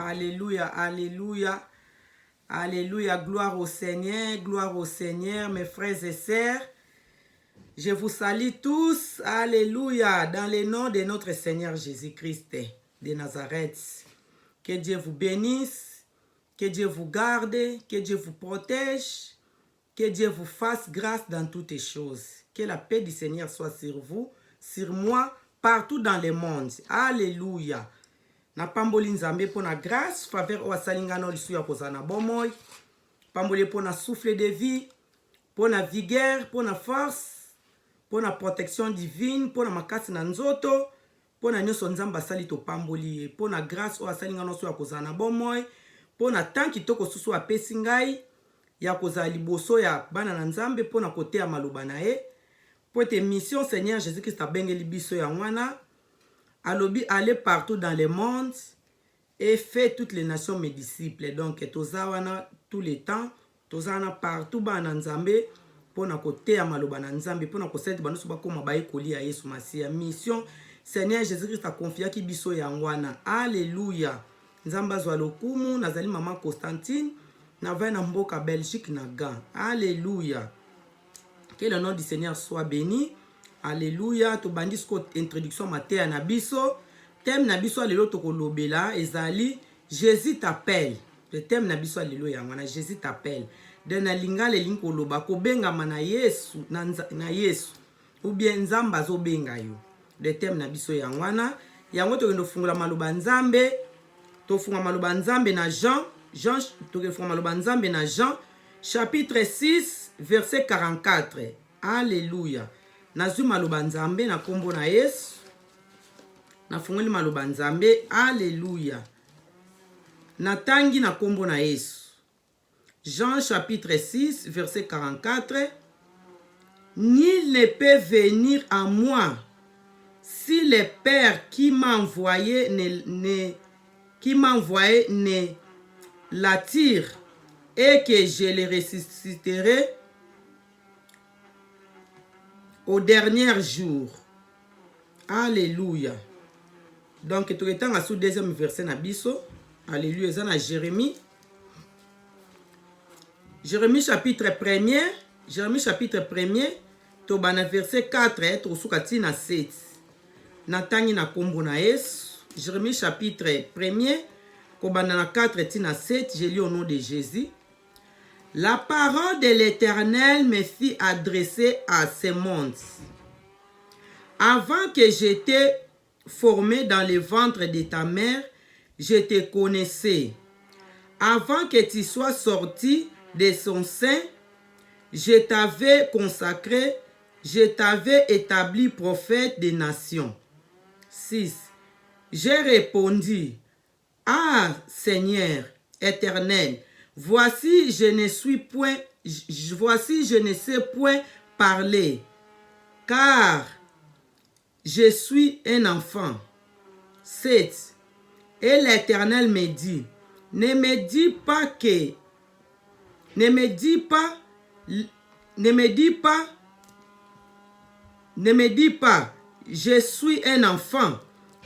Alléluia, alléluia, alléluia, gloire au Seigneur, mes frères et sœurs. Je vous salue tous, alléluia, dans le nom de notre Seigneur Jésus-Christ de Nazareth. Que Dieu vous bénisse, que Dieu vous garde, que Dieu vous protège, que Dieu vous fasse grâce dans toutes choses. Que la paix du Seigneur soit sur vous, sur moi, partout dans le monde. Alléluia. Na pamboli nzambe pona grâce, faveur o asalingano lisu ya kozana bomoy. Pamboli pona souffle de vie, pona vigueur, pona force, pona protection divine, pona makasi na nzoto, pona nyoso nzamba asali to pamboli, pona grâce o asalingano lisu ya kozana bomoy, pona tanki toko susu apesi ngai ya kozala liboso ya bana na nzambe pona koteya maloba na ye. Po ete mission Seigneur Jésus-Christ abengeli biso ya wana. Alobi, allez partout dans le monde et fait toutes les nations mes disciples. Donc, tozawana tout le temps, tozawana partout ba na nzambe, pona kote ya maloba na nzambe, pona kosete banusu bakoma baye koli ya Yesu Masiya. Mission Seigneur Jésus-Christ a confié ki biso ya ngwana. Alléluia. Nzamba zwa lokumu, nazali maman Constantine, na vai na mboka Belgique na Gand. Alléluia. Que le nom du Seigneur soit béni. Alléluia. To bandis ko introduction matin na biso. Thème na biso lelo to kolobela ezali Jésus t'appelle. Le thème na biso lelo yangwana Jésus t'appelle. De na linga le linko loba ko benga mana Yesu na Yesu. Ou bien nzamba zo benga yo. Le thème na biso yangwana yango to kendo fungula maloba nzambe. To funga maloba nzambe na Jean to ke funga maloba nzambe na Jean chapitre 6 verset 44. Alléluia. Nazwi maloba nzambe na kombo na Yesu. Nafungoli maloba nzambe. Alléluia. Natangi na kombo na Yesu. Jean chapitre 6 verset 44. Nul ne peut venir à moi si le Père qui m'a envoyé ne l'attire et que je le ressusciterai au dernier jour. Alléluia. Donc, tout le temps, sous deuxième verset na biso. Alléluia. Ça na Jérémie. Jérémie chapitre 1er. Jérémie chapitre 1er. To bana verset 4. To sukati na 7. Natangi na kombo na Yesu. Jérémie chapitre 1er. Ko bana na 4 tina 7. Je lis au nom de Jésus. La parole de l'Éternel me fit adresser à ce monde. Avant que j'étais formé dans le ventre de ta mère, je te connaissais. Avant que tu sois sorti de son sein, je t'avais consacré, je t'avais établi prophète des nations. 6. J'ai répondu, ah Seigneur éternel, voici je ne sais point parler, car je suis un enfant. 7. Et l'Éternel me dit, ne me dis pas, je suis un enfant,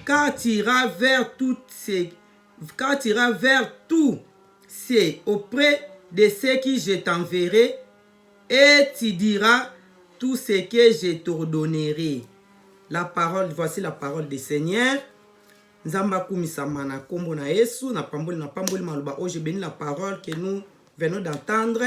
car tu iras vers tous ceux auprès de ceux qui je t'enverrai, et tu diras tout ce que je t'ordonnerai. La parole, voici la parole du Seigneur. Nzamba kumisama na kombo na Yesu, na pamboli maluba. Oh, je bénis la parole que nous venons d'entendre.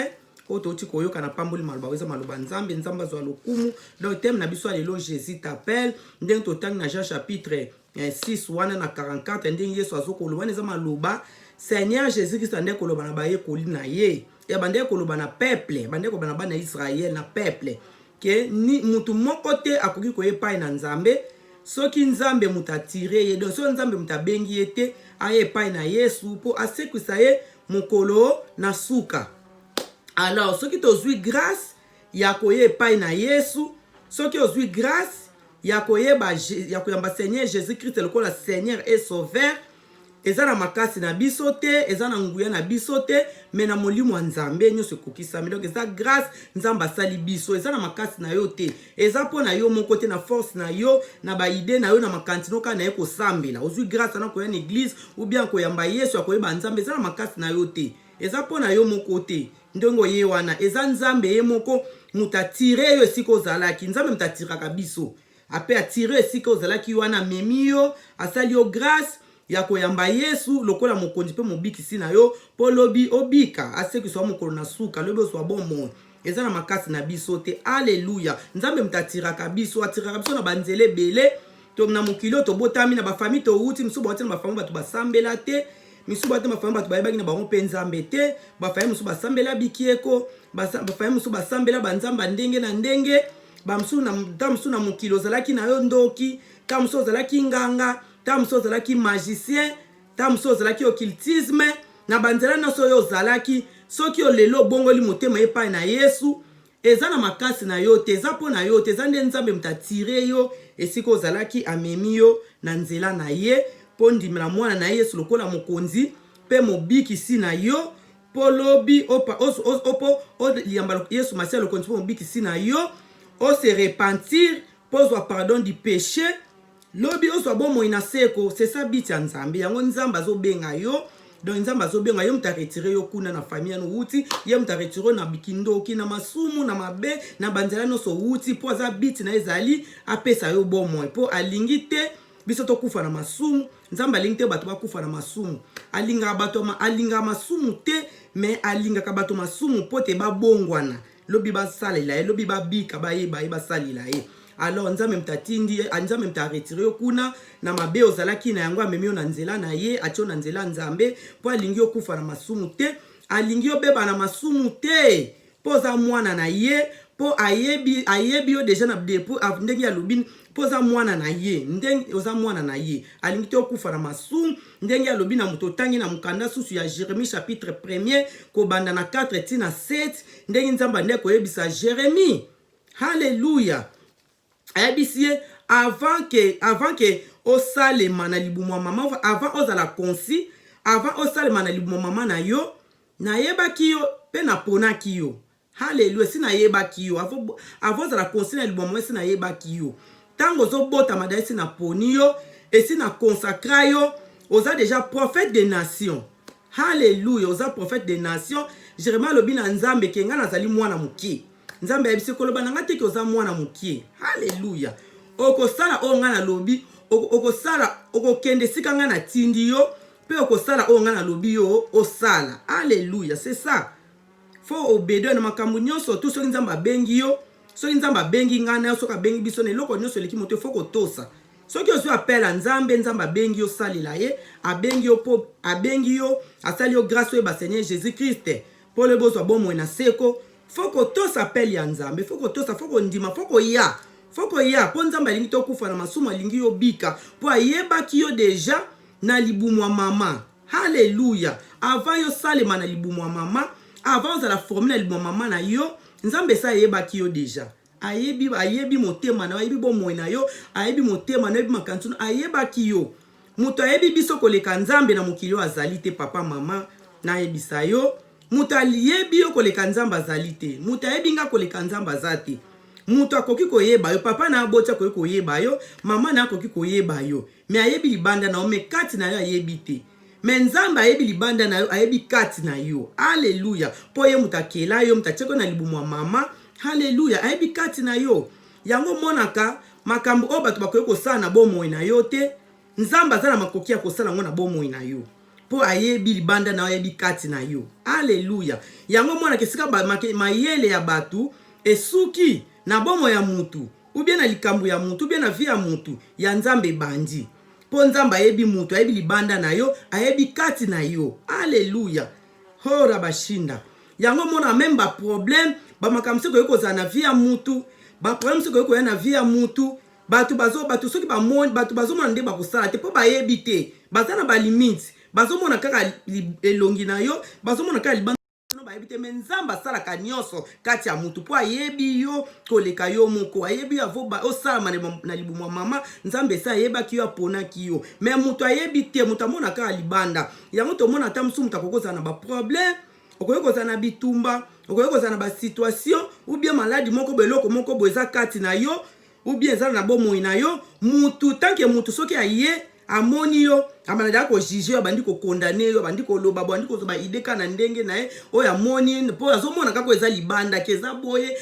Oto koyoka na pamboli maluba, weza maluba nzambe, nzamba zwa lokumu. Donc, thème na biso lelo Jésus t'appelle. Ndeng totang na Jean chapitre 6, wana na 44. Ndeng Yesu azoko loba, neza maluba. Seigneur Jésus-Christ ande koloba na baye koli na ye. Ya bande koloba na peuple, bande koloba na bana Israël na peuple. Que ni mutu moko te akoki koyepa na nzambe soki nzambe mutatire ye donc so nzambe mutabengi ete ayepa na Yesu po asekwisa ye mokolo na suka. Alors soki tozwi grâce ya koyepa na Yesu, soki ozwi grâce ya koyeba ya koyamba Seigneur Jésus-Christ lokola Seigneur et Sauveur, eza na makasi na biso te, eza na nguya na biso te, mais na molimo wa Nzambe nyonso ekokisami. Donc eza grâce Nzambe asali biso, eza na makasi na yo te, eza po na yo moko te, na force na yo, na ba idée na yo, na makantino ka na yo kosambela. Ozwi grâce na koya na église ou bien koyamba Yesu akoyeba Nzambe, eza na makasi na yo te, eza po na yo moko te. Ndongo ye wana eza Nzambe ye moko muta tire yo esika ozalaki. Nzambe muta tiraka biso ape atire esika ozalaki wana memi yo, asali yo grâce ya koyamba Yesu lokola mokonzi pe mobikisi na yo po lobi obika asekiswa mokolo na suka lobi oswa bomo. Eza na makasi na biso te. Alléluia. Nzambe mutatiraka biso, atiraka biso na banzele bele to na mokilo to botami na ba famille to uti miso ba na ba famille batu basambela te, miso ba famille batu bayebaki na bango pe Nzambe te, ba famille miso basambela bikieko, ba famille miso basambela banzamba ndenge na ndenge, ba miso na mokilo zalaki na yo ndoki, ta miso zalaki nganga, ta miso zalaki magicien, ta miso zalaki occultisme, na banzela na so yo zalaki soki yo lelo bongoli motema epai na Yesu, eza na makasi na yo te, eza po na yo te, eza nde Nzambe mutatire yo esika ozalaki amemi yo na nzela na ye po ndimela mwana na Yesu lokola mokonzi pe mobikisi na yo po lobi opo liamba Yesu Masia lokonzi po mobikisi na yo o se repentir po zwa pardon du péché lobi ozwa bomoi na seko. C'est ça biti ya Nzambe, yango Nzambe azobenga yo. Donc Nzambe azobenga yo muta retire yo kuna na famille ya no uti, ye muta retire na bikindoki na masumu na mabe na banzela no so uti po za biti na ezali apesa yo bomoi po alingi te biso to kufa na masumu. Nzambe alingi te bato bakufa na masumu, alinga bato alinga masumu te, mais alinga ka bato masumu po te babongwana lobi basalela ye, lobi babika bayeba ye basalila ye. Alors Nzambe mtatindi, Nzambe mta retire yo kuna na mabe ozalaki na yango amemi yo na nzela na ye, atio na nzela Nzambe po alingi yo kufa na masumu te, alingi yo beba na masumu te, po za mwana na ye, po ayebi yo deja na depo ndenge ya lubini, po za mwana na ye, ndenge oza mwana na ye, alingi te yo kufa na masumu ndenge ya lubini na muto tangi na mukanda susu ya Jérémie chapitre 1er ko banda na 4 tina 7 ndenge Nzambe ndeko yebisa Jérémie. Hallelujah. Ayebisiye avant que osalema na libumwa mama, avant ozala konsi, avant osalema na libumwa mama na yo, na yebaki yo pe na ponaki yo. Hallelujah. Si na yebaki yo avant ozala konsi na libumwa mama, si na yebaki yo tango zobota madai si na poni yo et si na consacra yo, oza déjà prophète des nations. Hallelujah. Oza prophète des nations. Jérémie lobi na Nzambe ke nga nazali mwana mukie. Nzambe yebisi koloba na ngate ke oza mwana mukie. Hallelujah. Okosala o nga na lobi, okosala okokende sika nga na tindi yo, pe okosala o nga na lobi yo osala. Hallelujah. C'est ça. Faut obéder na makambo nyonso tout soki Nzambe abengi yo, soki Nzambe abengi nga na yo, soki abengi biso na eloko nyonso eleki moto faut kotosa. Soki ozwi appel à Nzambe, Nzambe abengi yo salila ye, abengi yo po abengi yo asali yo grâce oyo ba Seigneur Jésus Christ po le bozwa bomoi na seko. Faut kotosa appel ya Nzambe, faut kotosa, faut kondima, faut koya po Nzambe alingi to kufa na masumu alingi yo bika po ayebaki yo deja na libumwa mama. Hallelujah. Avant yo salema na libumwa mama, avant la formule na libumwa mama na yo, Nzambe sa ayebaki yo deja. Ayebi motema na ayebi bomoi na yo, ayebi motema na ayebi makantu ayebaki yo. Muto ayebi biso koleka Nzambe na mokili yo azali te papa mama na ayebisa yo. Muto ayebi yo koleka Nzambe azali te, muto ayebi nga koleka Nzambe azate. Muto akoki koyeba yo, papa na aboti akoki koyeba yo, mama na akoki koyeba yo, me ayebi libanda na yo, me kati na yo ayebi te. Me Nzambe ayebi libanda na yo, ayebi kati na yo. Hallelujah. Po ye mutakela yo, mutacheko na libumwa mama. Hallelujah. Ayebi kati na yo. Yango monaka makambo o batu bakoki kosala na bomoi na yo te. Nzambe azala makoki ya kosala ngo na bomoi na yo. Po ayebi libanda na yo, ayebi kati na yo. Hallelujah. Yango monaka esika mayele ya batu esuki na bomo ya mutu, ou bien na likambo ya mutu, ou bien na vie ya mutu, ya Nzambe bandi. Po Nzambe ayebi mutu, ayebi libanda na yo, ayebi kati na yo. Hallelujah. Hora bashinda. Yango mona même ba problème, ba makamse ko yoko za na vie ya mutu, ba problème se ko yoko ya na vie ya mutu, batu soki ba mon, batu bazo mona nde ba kosala te po ba yebi te. Bazana ba limite, bazo mona kaka elongi na yo, bazo mona kaka libanda nzambe ayebite me nzambe asalaka nyonso kati ya mutu po ayebi yo koleka yo moko ayebi avo osalama na libumu ya mama nzambe esa ayebaki yo aponaki yo me mutu ayebi te mutu amonaka ya libanda yango tomona ata mosusu mutu akokozala na baproblème okoki kozala na bitumba okoki kozala na basituation ou bien maladi moko beloko moko boye eza kati na yo ou bien ezala na bomoi na yo mutu tanke mutu soki aye amoni yo amana ko juger yo bandi ko condamner yo bandi ko loba bandi ko zoba ideka na ndenge na ye oyo amoni po azomona kako eza libanda ke eza boye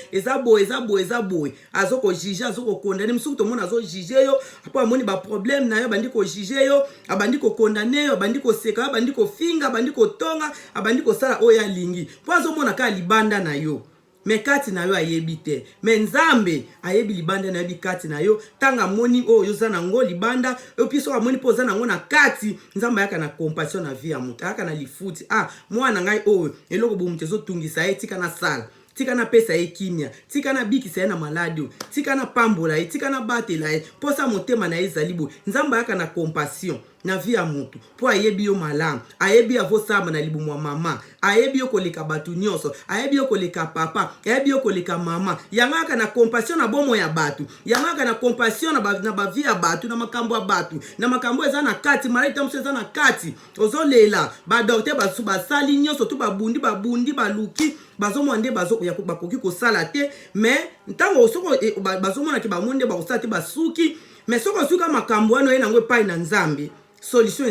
azoko juger azoko condamner misuku to mona azo juger yo apo amoni ba problème na yo bandi ko juger yo abandi ko condamner yo bandi ko seka bandi ko finga bandi ko tonga abandi ko sala oyo alingi po azomona ka libanda na yo me kati na yo ayebi te me nzambe ayebi libanda na yebi kati na yo tanga moni oyo za nango libanda opiso amoni po za nango na kati nzambe ayaka na compassion na vie ya mutu ayaka na lifuti mwana ngai oyo eloko bomu tezo tungisa ye tika na sala tika na pesa ye kimia tika na bikisa ye na maladi tika na pambola ye tika na batela ye posa motema na ye ezali boye nzambe ayaka na compassion na vie ya mutu po ayebi yo malamu ayebi avosama na libumu ya mama ayebi yo koleka batu nyonso ayebi yo koleka papa ayebi yo koleka mama yangaka na compassion na bomo ya batu yangaka na compassion na bavie ya batu na makambo ya batu na makambo eza na kati malaita mso eza na kati ozolela badokter basali nyonso tu babundi baluki bazomona nde bakoki kosala te me ntango soko bazomona ke bamonde bakosala te basuki me soko suka makambo wana ye nango epai na nzambe solution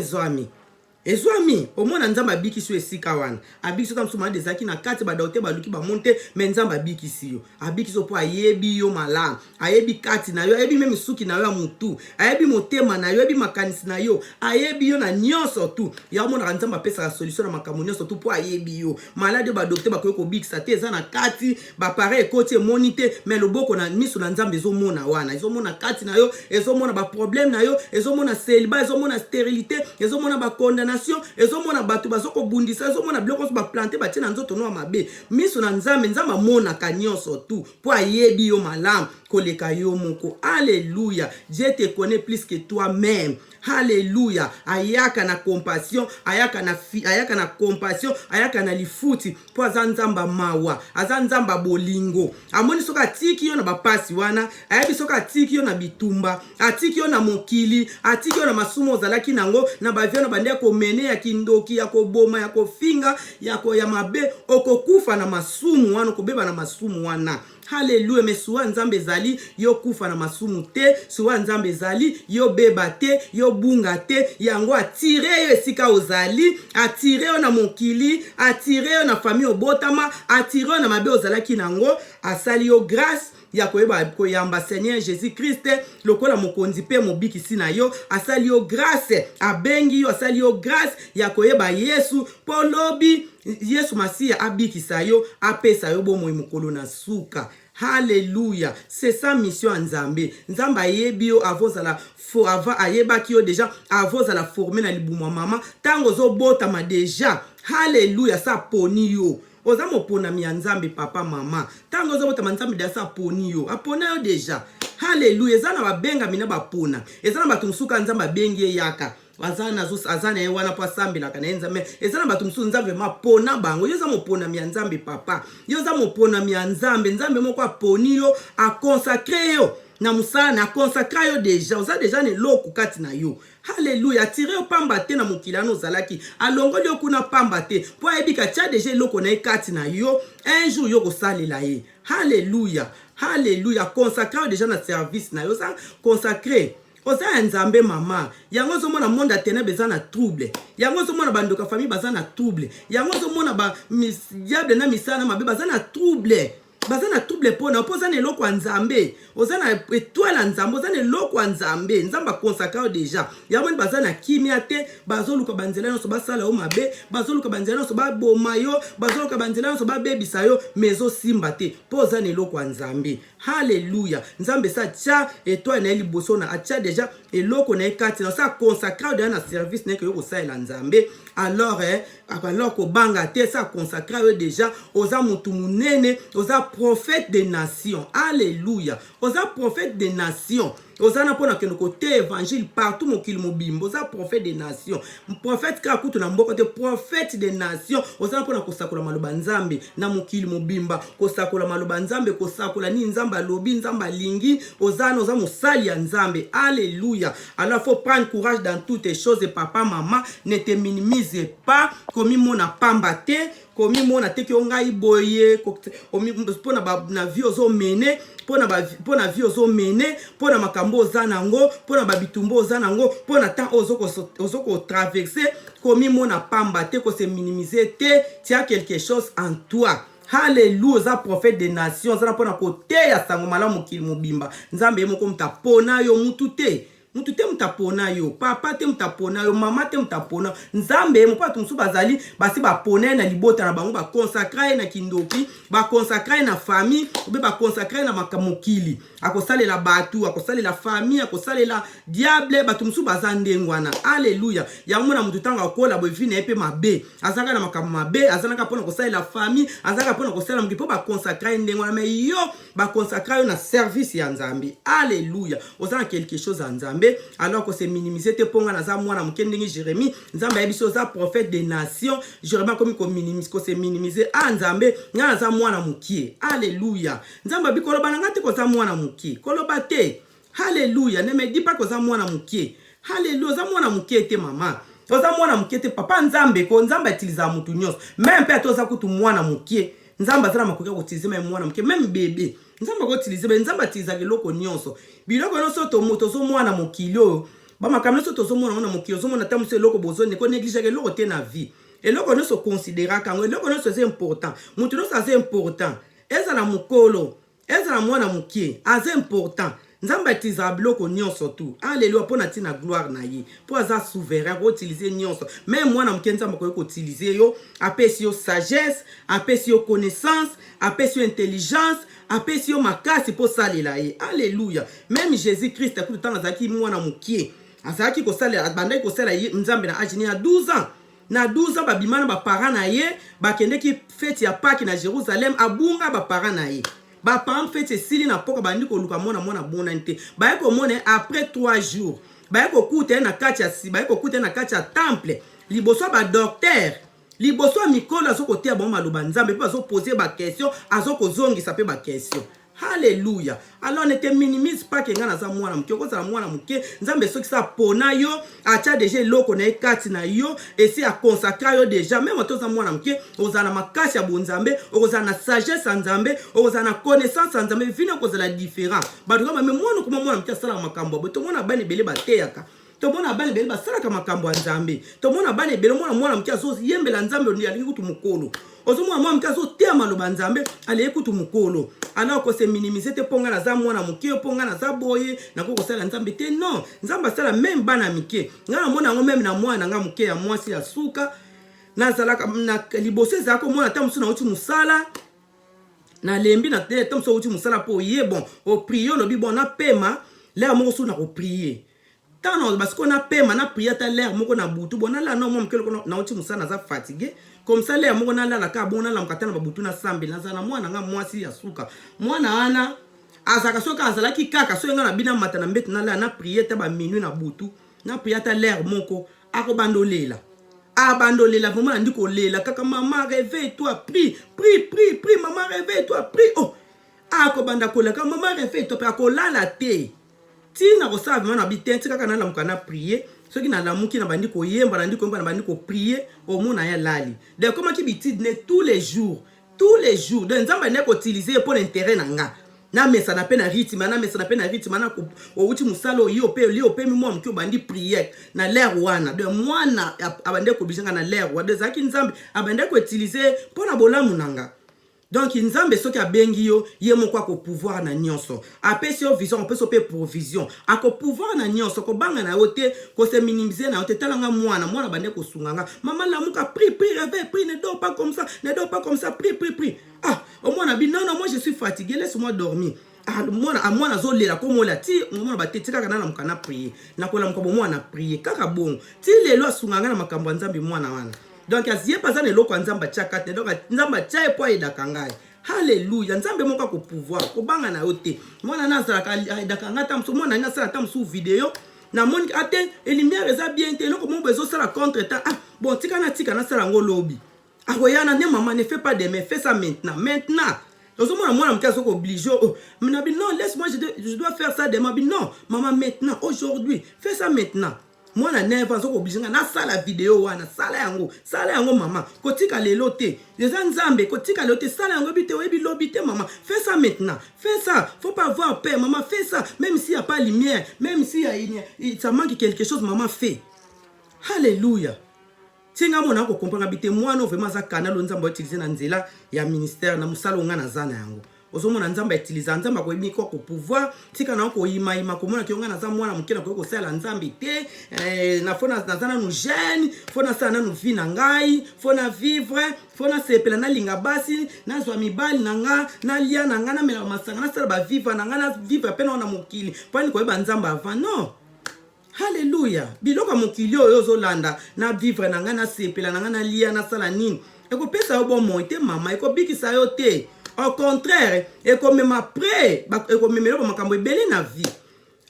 ezwami omona nzambe abikisi yo esika wana abikisi yo kamsusu maladi ezalaki na kati badokter baluki bamonte me nzambe abikisi yo po ayebi yo malamu ayebi kati na yo ayebi meme suki na yo ya mutu ayebi motema na yo ayebi makanisi na yo ayebi yo na nyonso tu ya omonaka nzambe apesaka solution na makambo nyonso tu po ayebi yo maladi oyo badokter bakoki kobikisa te eza na kati bapare ekoti emoni te me loboko na miso na nzambe ezomona wana ezomona kati na yo ezomona baproblème na yo ezomona celibat ezomona stérilité ezomona bakondana ezomona batu bazoko bundisa ezomona biloko ba planter batie na nzoto no mabe miso na nzambe amona nyonso tu po ayebi yo malamu koleka yo moko. Alléluia. Dieu te connaît plus que toi-même. Alléluia. Ayaka na compassion, ayaka na compassion, ayaka na lifuti po azanzamba mawa, azanzamba bolingo. Amoni soka tiki yo na bapasi wana, ayabi soka tiki yo na bitumba, atiki yo na mokili, atiki yo na masumo zalaki nango na bavyo bande ko mene ya kindoki ya ko boma ya ko finga ya mabe okokufa na masumu wana kobeba na masumu wana. Hallelujah. Mais souvent nzambe zali yo kufa na masumu te, souvent nzambe zali yo beba te, yo bunga te, yango atire yo esika ozali, atire yo na mokili, atire yo na famille obotama, atire yo na mabe ozalaki nango, asali yo grâce ya koyeba koyamba Seigneur Jésus-Christ lokola mokonzi pe mobikisi na yo, asali yo grâce, abengi yo, asali yo grâce ya koyeba Yesu polobi Yesu Masia abikisa yo, apesa yo bomoi mokolo na suka. Alléluia. C'est sa mission en Nzambe. Nzamba ayebi yo avozala fo ava ayebaki yo déjà avozala formé na libumu mama tango zo botama déjà. Alléluia. Sa poni yo. Oza mopona mi Nzambe papa mama. Tango zo botama Nzambe déjà sa poni yo. Apona yo déjà. Alléluia. Ezana babenga mina bapona. Ezana batumsuka Nzamba bengi yaka. Azana ewana pa sambila kana nzambe ezana batu msu nzambe mapona bango yoza mopona mi Nzambe papa yoza mopona mi Nzambe nzambe moko aponi yo a consacrer yo na musala na consacrer yo déjà oza déjà ne loku kati na yo. Alléluia. Tire yo pamba te na mokilano zalaki alongoli yo kuna pamba te po ebika tia déjà loko na kati na yo un jour yo ko salela ye. Alléluia. Alléluia. Consacrer déjà na service na yo ça consacrer oza Nzambe mama yango zo mona monde atena bezana trouble yango zo mona bandoka famille bazana trouble yango zo mona ba diable na misana mabe bazana trouble pona opozana eloko Nzambe ozana étoile Nzambe ozana eloko Nzambe Nzamba consacrer déjà yamoni bazana kimia te bazoluka banzela no so basala o mabe bazoluka banzela no so ba boma yo bazoluka banzela no so ba bebisa yo mezo simba te pozana eloko Nzambe. Alléluia. Nzambe sa tia étoile na liboso na atia déjà eloko na kati na sa consacrer dans un service na ko yo sa Nzambe alors ko banga te sa consacrer déjà oza mutu munene oza prophète des nations. Alléluia. Oza prophète des nations. ozana pona kendo côté évangile partout mokili mobimba oza prophète des nations prophète ka kutu na mboka te prophète des nations ozana pona kosakola maloba nzambe na mokili mobimba kosakola maloba nzambe kosakola ni nzambe alobi nzambe alingi ozana oza mosali ya nzambe alléluia alors faut prendre courage dans toutes les choses et papa maman ne te minimise pas komi mona pamba te komi mona te ki ongai boye pona na vie ozo mene pona vie ozo mene pona makambo oza nango pona babitumbo oza nango pona temps ozo ko traverser komi mona pamba te ko se minimiser te tu as quelque chose en toi. Alléluia, za prophète des nations, za pona kote ya sango malamu mokili mobimba. Nzambe moko mutapona yo mutu te mutapona yo, papa te mutapona yo, mama te mutapona. Nzambe mo pa tumsu bazali basi bapona na libota na bango ba consacrer na kindoki, ba consacrer na famille, obe ba consacrer na makamokili. Akosale la batu, akosale la famille, akosale la diable, batumsu bazande ngwana. Alléluia. Ya mona mutu tanga kola bo vine epe mabe. Azanga na makamo mabe, azanga pona kosale la famille, azanga pona kosala mukipo ba consacrer ndengwana me yo ba consacrer na service ya Nzambe. Alléluia. Ozana quelque chose à Nzambe. Alors que c'est minimisé te ponga na za mwana mukendingi Jérémie Nzambe yabiso za prophète des nations Jérémie comme ko minimise ko c'est minimisé a Nzambe nga za mwana mukie. Alléluia. Nzambe bikolo bananga te ko za mwana mukie koloba te. Alléluia. Ne me dis pas ko za mwana mukie. Alléluia. Za mwana mukie te mama oza mwana mukie te papa Nzambe ko Nzambe utiliza mutu nyos même pe atoza kutu mwana mukie Nzambe azala makoki ko utiliser même mwana mukie même bébé Nzambe ko utiliser be Nzambe utiliza keloko nyonso biloko nyonso to moto zo mwana mokili oyo ba makambo nyonso to zo mwana mokili zo mona tamuso eloko bozone ko négliger keloko te na vie eloko nyonso considérer kango eloko nyonso c'est important mutu nyonso c'est important ezala mukolo ezala mwana mukie c'est important Nzambe utiliza biloko nyonso tu alléluia pona tina gloire na ye po aza souverain ko utiliser nyonso même mwana mukie Nzambe ko utiliser yo apesi yo sagesse apesi yo connaissance apesi yo intelligence apesi yo makasi po salela ye alléluia même Jésus Christ akutu tanga zaki mwana mukie azaki ko salela bandai ko salela ye Nzambe na ajini ya 12 ans na 12 ans babimana ba parents na ye bakende ki fête ya Pâques na Jérusalem abunga ba parents na ye ba parents fête sili na poka bandi ko luka mwana bona nte ba ko mona après 3 jours ba ko kuta na kati ya si ba ko kuta na kati ya temple liboso ba docteur liboso mikolo azoko tia bon maloba Nzambe pe azo poser ba question azoko zongisa pe ba question. Alléluia. Alors ne te minimise pas que nga na za mwana muke ko za mwana muke Nzambe soki sa pona yo acha déjà loko na ekati na yo et si a consacrer yo déjà même to za mwana muke ozana makasi ya bonzambe ozana sagesse ya Nzambe ozana connaissance ya Nzambe vina ko za la différent ba to même mwana muke sala makambo bo to mwana bani bele bateyaka to mona bane bele basalaka makambo ya Nzambe to mona bane bele mwana muke azo yembela Nzambe ndi ali kutu mukolo ozo mwana muke azo tia maloba Nzambe ali kutu mukolo alors que c'est minimisé te ponga na za mwana muke ponga na za boye na ko sala Nzambe te non Nzambe sala même bana mike ngana mona ngo même na mwana nga muke ya mwasi ya suka na zalaka na liboso zako mona tamusu na uti musala na lembi na te tamusu uti musala po ye bon o prier no bi bon na pema l'air mo so na ko prier tant parce qu'on a pema na prier ta l'air mo ko na butu bon na non mo mke na uti musala za fatigué comme ça l'air mo ko na la ka bon na la mkata na babutu na sambe na zana mwana nga mwasi ya suka mwana ana azaka soka azalaki kaka so nga na bina mata na mbete na la na prier ta ba minuit na butu na prier ta l'air moko akobandolela abandolela vraiment ndiko lela kaka maman réveille-toi prie maman réveille-toi prie oh akobanda kola kaka maman réveille-toi pe akolala te tina ko sa vraiment na bitenti kaka na la mukana prier soki na la muki na bandi ko yemba na ndiko na bandi ko prier au mona ya lali de comment ki bitide tous les jours de Nzambe ne ko utiliser pour l'intérêt nanga na mesa na pe na rythme na ko outi musalo yo pe mi mo mki bandi prier na l'air wana de mwana abande ko bijanga na l'air wa de zaki Nzambe abande ko utiliser pour na bolamu nanga donc Nzambe soki abengi yo ye moko ko pouvoir na nyonso apesi yo vision apesi pe provision ako pouvoir na nyonso ko banga na yote ko se minimiser na yote talanga mwana bande ko sunganga maman la muka prie réveille prie ne dors pas comme ça prie ah au moins na bi non moi je suis fatigué laisse-moi dormir ah mwana zo lela ko mola ti mwana ba tetika kana na mukana prier na kola mukabo mwana prier kaka bon ti lelo asunganga na makambo Nzambe mwana wana donc asiye pas ça ne loko Nzamba chakate donc Nzamba chae po ida kangai Alléluia. Nzambe moka ko pouvoir. Ko banga na yote. Mwana nazalaka dakangata mso mwana nasala ta mso vidéo. Na moni ate lumière eza bien te loko mo bezo sala contre temps. Ah bon tika na sala ngo lobby. Akoyana ne maman ne fais pas de mais fais ça maintenant. Maintenant. Donc moi je suis obligé. Non, laisse-moi, je dois faire ça demain. Non, maman maintenant, aujourd'hui, fais ça maintenant. Moi je suis obligé. Na sala vidéo wana, sala yango maman. Kotika lelote, les nzambe kotika lelote, sala yango bité oyebi lobité maman. Fais ça maintenant. Fais ça. Faut pas avoir peur maman, fais ça. Même s'il y a pas de lumière, même si ça manque quelque chose maman fais. Alléluia. Tinga mona ko comprendre bité moi no vraiment za canal nzamba utiliser na nzela ya ministère na musalo nga na zana yango. Ozomona nzamba utiliser nzamba ko yimi ko pouvoir tika na ko yima ko mona kionga na za mwana mukena ko sala nzambe te na fona na zana no jeune fona sana no vie na ngai fona vivre fona sepela na linga basi na zwa mibali na nga na lia na nga na mela masanga na sala ba vivre na nga na vivre pena na mukili pani ko yeba nzamba avant non. Alléluia. Biloka mokili oyo zolanda na vivre na nga na sepela na nga na lia na sala nini. Eko pesa yo bon moite mama, eko bikisa yo te. Au contraire, eko même après, eko memelo ba makambo ebele na vie.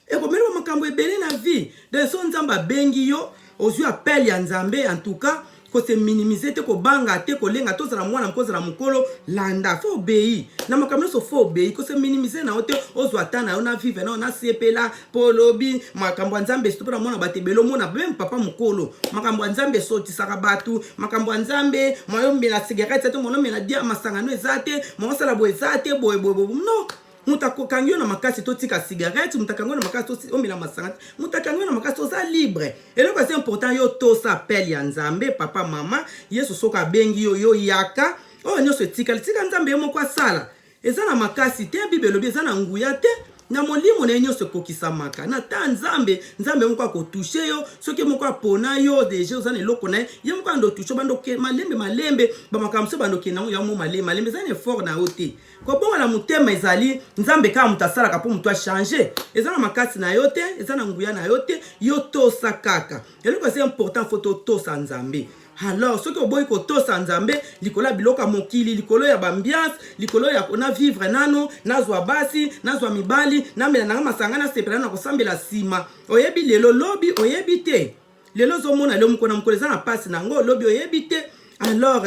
Eko memelo ba makambo ebele na vie. De son nzamba bengi yo, ozu appel ya nzambe en tout cas, ko se minimiser te ko banga te ko lenga to zala mwana mko zala mukolo landa fo obéi. Na makambo so fo obéi ko se minimiser na ote ozu atana yo na vivre na sepela polobi makambo nzambe stopera mwana batebelo mona même papa mukolo. Makambo nzambe soti saka batu, makambo nzambe moyo mbela cigarette te mono mela dia masangano ezate, mo sala bo ezate boy no. Mutakango na makasi to tika cigarette, mutakango na makasi to omela masanga, mutakango na makasi to za libre. Et là c'est important yo to s'appelle ya nzambe papa mama, Yesu soka bengi yo yaka, oh nyoso tika nzambe mo kwa sala. Eza na makasi te Bible lobi eza na nguya te. Na molimo na nyonso kokisa maka na ta nzambe mo kwa ko toucher yo soki mo kwa pona yo déjà ozana eloko na ye mo kwa ndo toucher bando ke malembe ba makamso bando ke na yo mo malembe za effort na ote ko bonga la mutema ezali nzambe ka mutasala ka po muto a changer ezana makasi na yo te ezana nguya na yo te yo to sakaka eloko c'est important photo to sa nzambe. Alors, ce que vous voyez que tout sanzambe, likola biloka mokili, likolo ya bambiance, likolo ya kona vivre nano, nazwa basi, nazwa mibali, namela nanga masangana sepela na kosambela sima. Oyebi lelo lobi oyebi te. Lelo zomona lelo mukona mukoleza na pasi nango lobi oyebi te. Alors,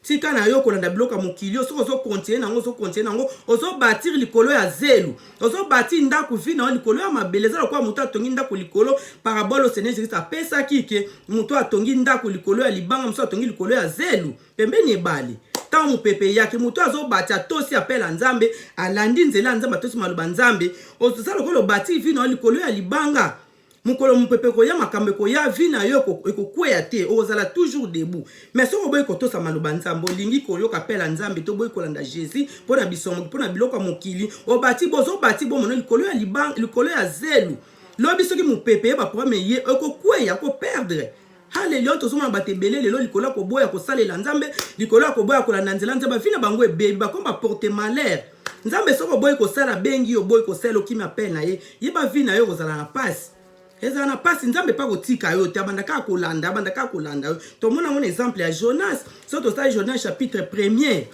tika na yo kolanda biloka mokili, ozo continuer nango, ozo bâtir likolo ya zelu. Ozo bâtir ndako vi na likolo ya mabeleza lokwa muto atongi ndako likolo parabole Seigneur Jésus apesa kike muto atongi ndako likolo ya libanga muso atongi likolo ya zelu. Pembeni ebali. Tant mupepe yake muto azo bâtir tosi appela nzambe, alandi nzela nzamba tosi maluba nzambe, ozo sala lokolo bâtir vi na likolo ya libanga. Mukolo mupepe koya makambe koya vina yo ekokweya te ozala toujours debout mais so boy ko to sa maloba nzambo lingi koyo kapela nzambe to boy kolanda Jésus pona bisomo pona biloko mokili obati bozo bati bo mono likolo ya libang likolo ya zelu lobi soki mupepe ba premier ye ekokweya ko perdre. Alléluia to soma batebele lelo likolo ko boya ko salela nzambe likolo ko boya kolanda nzela nzamba vina bango ebebe ba komba porter malheur nzambe soko boy ko sala bengi yo boy ko selo ki m'appelle na ye ba vina yo kozala na passe. Eza na pasi nzambe pa kotika yo te abandaka kolanda yo to mona mon exemple ya Jonas so to sa Jonas chapitre 1er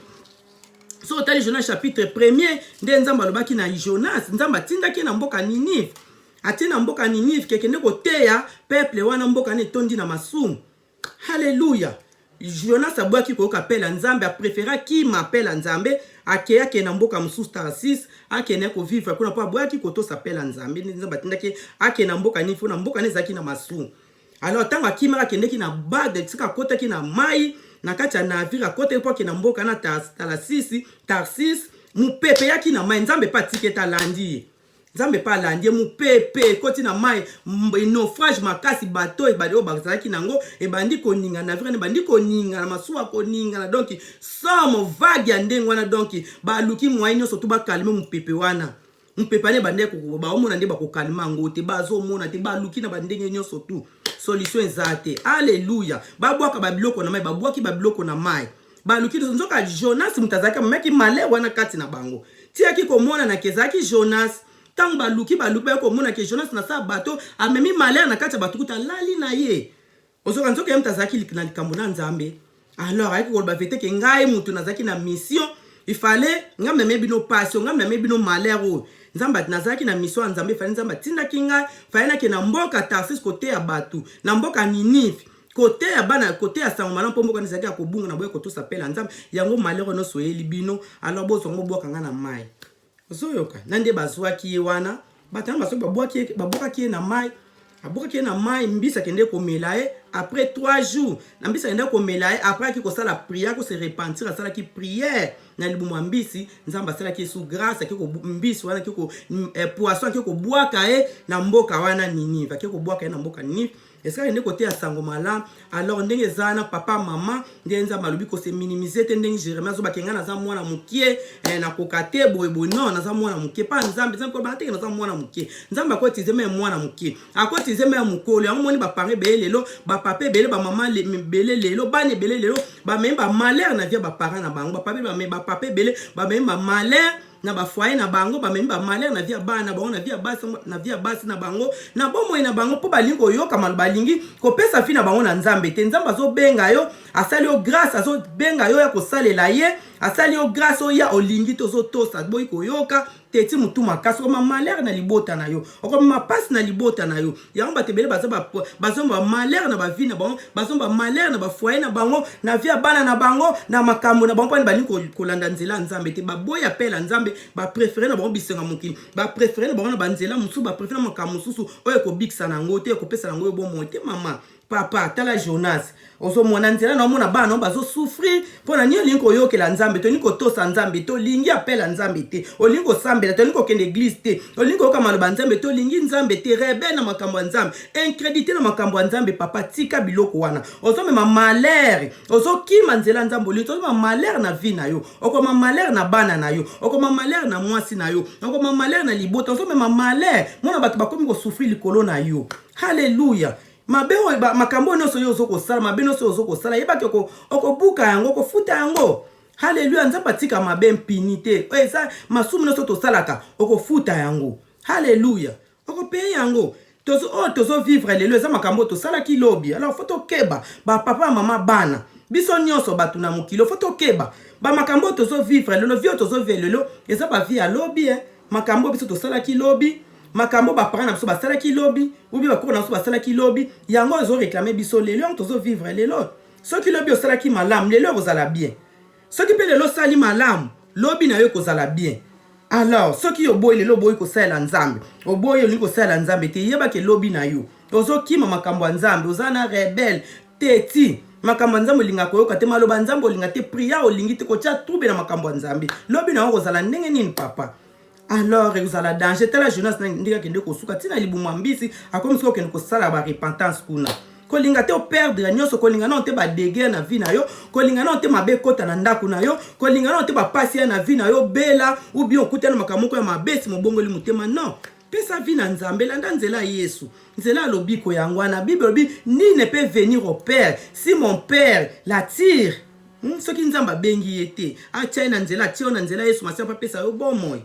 so to Jonas chapitre 1er nde nzamba lobaki na Jonas nzamba tindaki na mboka Ninive atina mboka Ninive kekende koteya peuple wana mboka ne tondi na masumu. Alléluia. Jonas abwaki ko kapela nzambe a préféra ki m'appelle nzambe akeya ke na mboka mususu Tarsis akene ko vivre kuna pa abwaki ko to s'appelle nzambe nzamba tindaki akena mboka Nifu na mboka ne zaki na masu. Alors tanga kimara kendeki na bade tsika kota ki na mai na kati ya navire akote po ke na mboka na Tarsis mupepe yaki na mai nzambe pa tiketa landi. Nzambe pa landie mupepe koti na mai naufrage makasi bateau ebadi o bazalaki nango ebandi koninga navire ne bandi koninga na masuwa koninga na donc somo vague ya ndenge wana donc baluki mwai nyonso to bakalme mupepe wana mupepe ne bande ko ba omona nde bakokalma ngo te bazomona te baluki na bandenge nyonso tu solution ezate. Alléluia. Babwaka babiloko na mai babwaki babiloko na mai baluki nzoka Jonas mutazaka meki male wana kati na bango tiaki komona na kezaki Jonas tant baluki ko mona ke Jonas na sa bato amemi malheur na kati bato kuta lali na ye osoka nzoka mtazaki likina likambo na nzambe. Alors ayiko ko ba vete ke ngai mutu nazaki na mission il fallait ngambe mebino passion ngambe mebino malheur nzamba nazaki na mission ya nzambe fallait nzamba tinda kinga fallait na ke na mboka Tarsis côté ya batu na mboka Ninive côté ya bana côté ya sango malam pombo kanisa ya kobunga na boye koto s'appelle nzamba yango malheur no soyeli bino alors bozo ngo boka nga na mai ozoyoka nande bazwaki wana batana basoki baboka ki na mai aboka ki na mai mbisa kende komela après 3 jours na mbisa kende komela après ki ko sala prière ko se repentir sala ki prière na libumu mbisi nzamba sala ki sous grâce ki ko mbisi wana ki ko poisson ki ko boaka na mboka wana Ninive ki ko boaka na mboka Ninive. Est-ce qu'il y a un côté à Sangomala? Alors, ndenge zana papa maman ndenza malubi ko se minimiser te ndenge Jérémie zo bakenga na za mwana mukie na kokate boyebo non na za mwana mukie pa nzambe nzambe ko bateke na za mwana mukie nzambe ko tizeme mwana mukie akoti tizeme mukolo ya moni ba paré belelo ba papé belelo ba maman belé lelo bane belé lelo ba memba malheur na via ba parents na bango ba papé ba papé belé ba memba malheur na ba foyer na bango ba memba malheur na via bana bango na via basi na bango na bomo na bango po balingo yoka mal balingi ko pesa fi na bango na nzambe te nzamba zo benga yo asali yo grâce azo benga yo ya ko salela ye asali yo grâce o ya olingi to zo tosa boy ko yoka teti mutu makasi ko malheur na libota na yo ko ma passe na libota na yo yango batebele bazomba malheur na ba vie na bango bazomba malheur na ba foyer na bango na via bana na bango na makambo na bango pa balingo ko landa nzela nzambe te ba boya pela nzambe ba préférer na bango bisenga mokili ba préférer na bango na banzela musu ba préférer na makambo mususu oyo ko bikisa na ngote ko pesa na ngoyo bo monte mama papa tala Jonas ozo mona nzela na mona bana bazo souffrir pona nyo linko yokela nzambe to niko tosa nzambe to lingi apela nzambe te olingo sambela to niko kende église te olingo yoka maloba nzambe to lingi nzambe te rebe na makambo nzambe incrédité na makambo nzambe papa tika biloko wana ozo mema malheur ozo kima nzela nzambe olingo ozo mema malheur na vie na yo okoma malheur na bana na yo okoma malheur na mwasi na yo okoma malheur na libota ozo mema malheur mona bato bakomi ko souffrir likolo na yo haleluya mabeo makambo no so yo zo ko sala mabeno so zo ko sala yeba ke ko okobuka yango ko futa yango haleluya nzamba tika mabe impinité eza masumu no so to salaka okofuta yango haleluya okope yango tozo vivre lelo eza makambo to sala ki lobi alors foto keba ba papa mama bana biso nyonso batu na mokilo foto keba ba makambo tozo vivre lelo vio tozo velelo eza ba vie a lobi makambo biso to sala ki lobi makambo ba parana biso basala ki lobi ubi ba kona biso basala ki lobi yango zo réclamer biso lelo tozo vivre lelo soki lobi osala ki malam lelo kozala bien soki pe lelo sali malam lobi na yo kozala bien alors soki yo boy lelo boy ko sala nzambe oboy yo ko sala nzambe te yeba ke lobi na yo ozo kima makambo ya nzambe ozana rebelle teti makambo nzambe linga koyoka te maloba nzambe olinga te priya olingi te ko tia trouble na makambo nzambe lobi na yo kozala ndenge nini papa alors vous allez danger telle jeunesse ndika kende ko suka tina libumu mbisi akomi siko kende ko sala ba repentance kuna kolinga te o perdre nyoso kolinga na te ba déguer na vie na yo kolinga na te mabe kota na ndako na yo kolinga na te ba passer na vie na yo bela ou bien okutana makamoko ya mabesi mobongoli mutema non pesa vie na nzambe landa nzela Yesu nzela lobiko yango na Bible lobi ni ne peut venir au Père si mon Père l'attire soki nzamba bengi yete atia na nzela tio na nzela Yesu masia pa pesa yo bon moy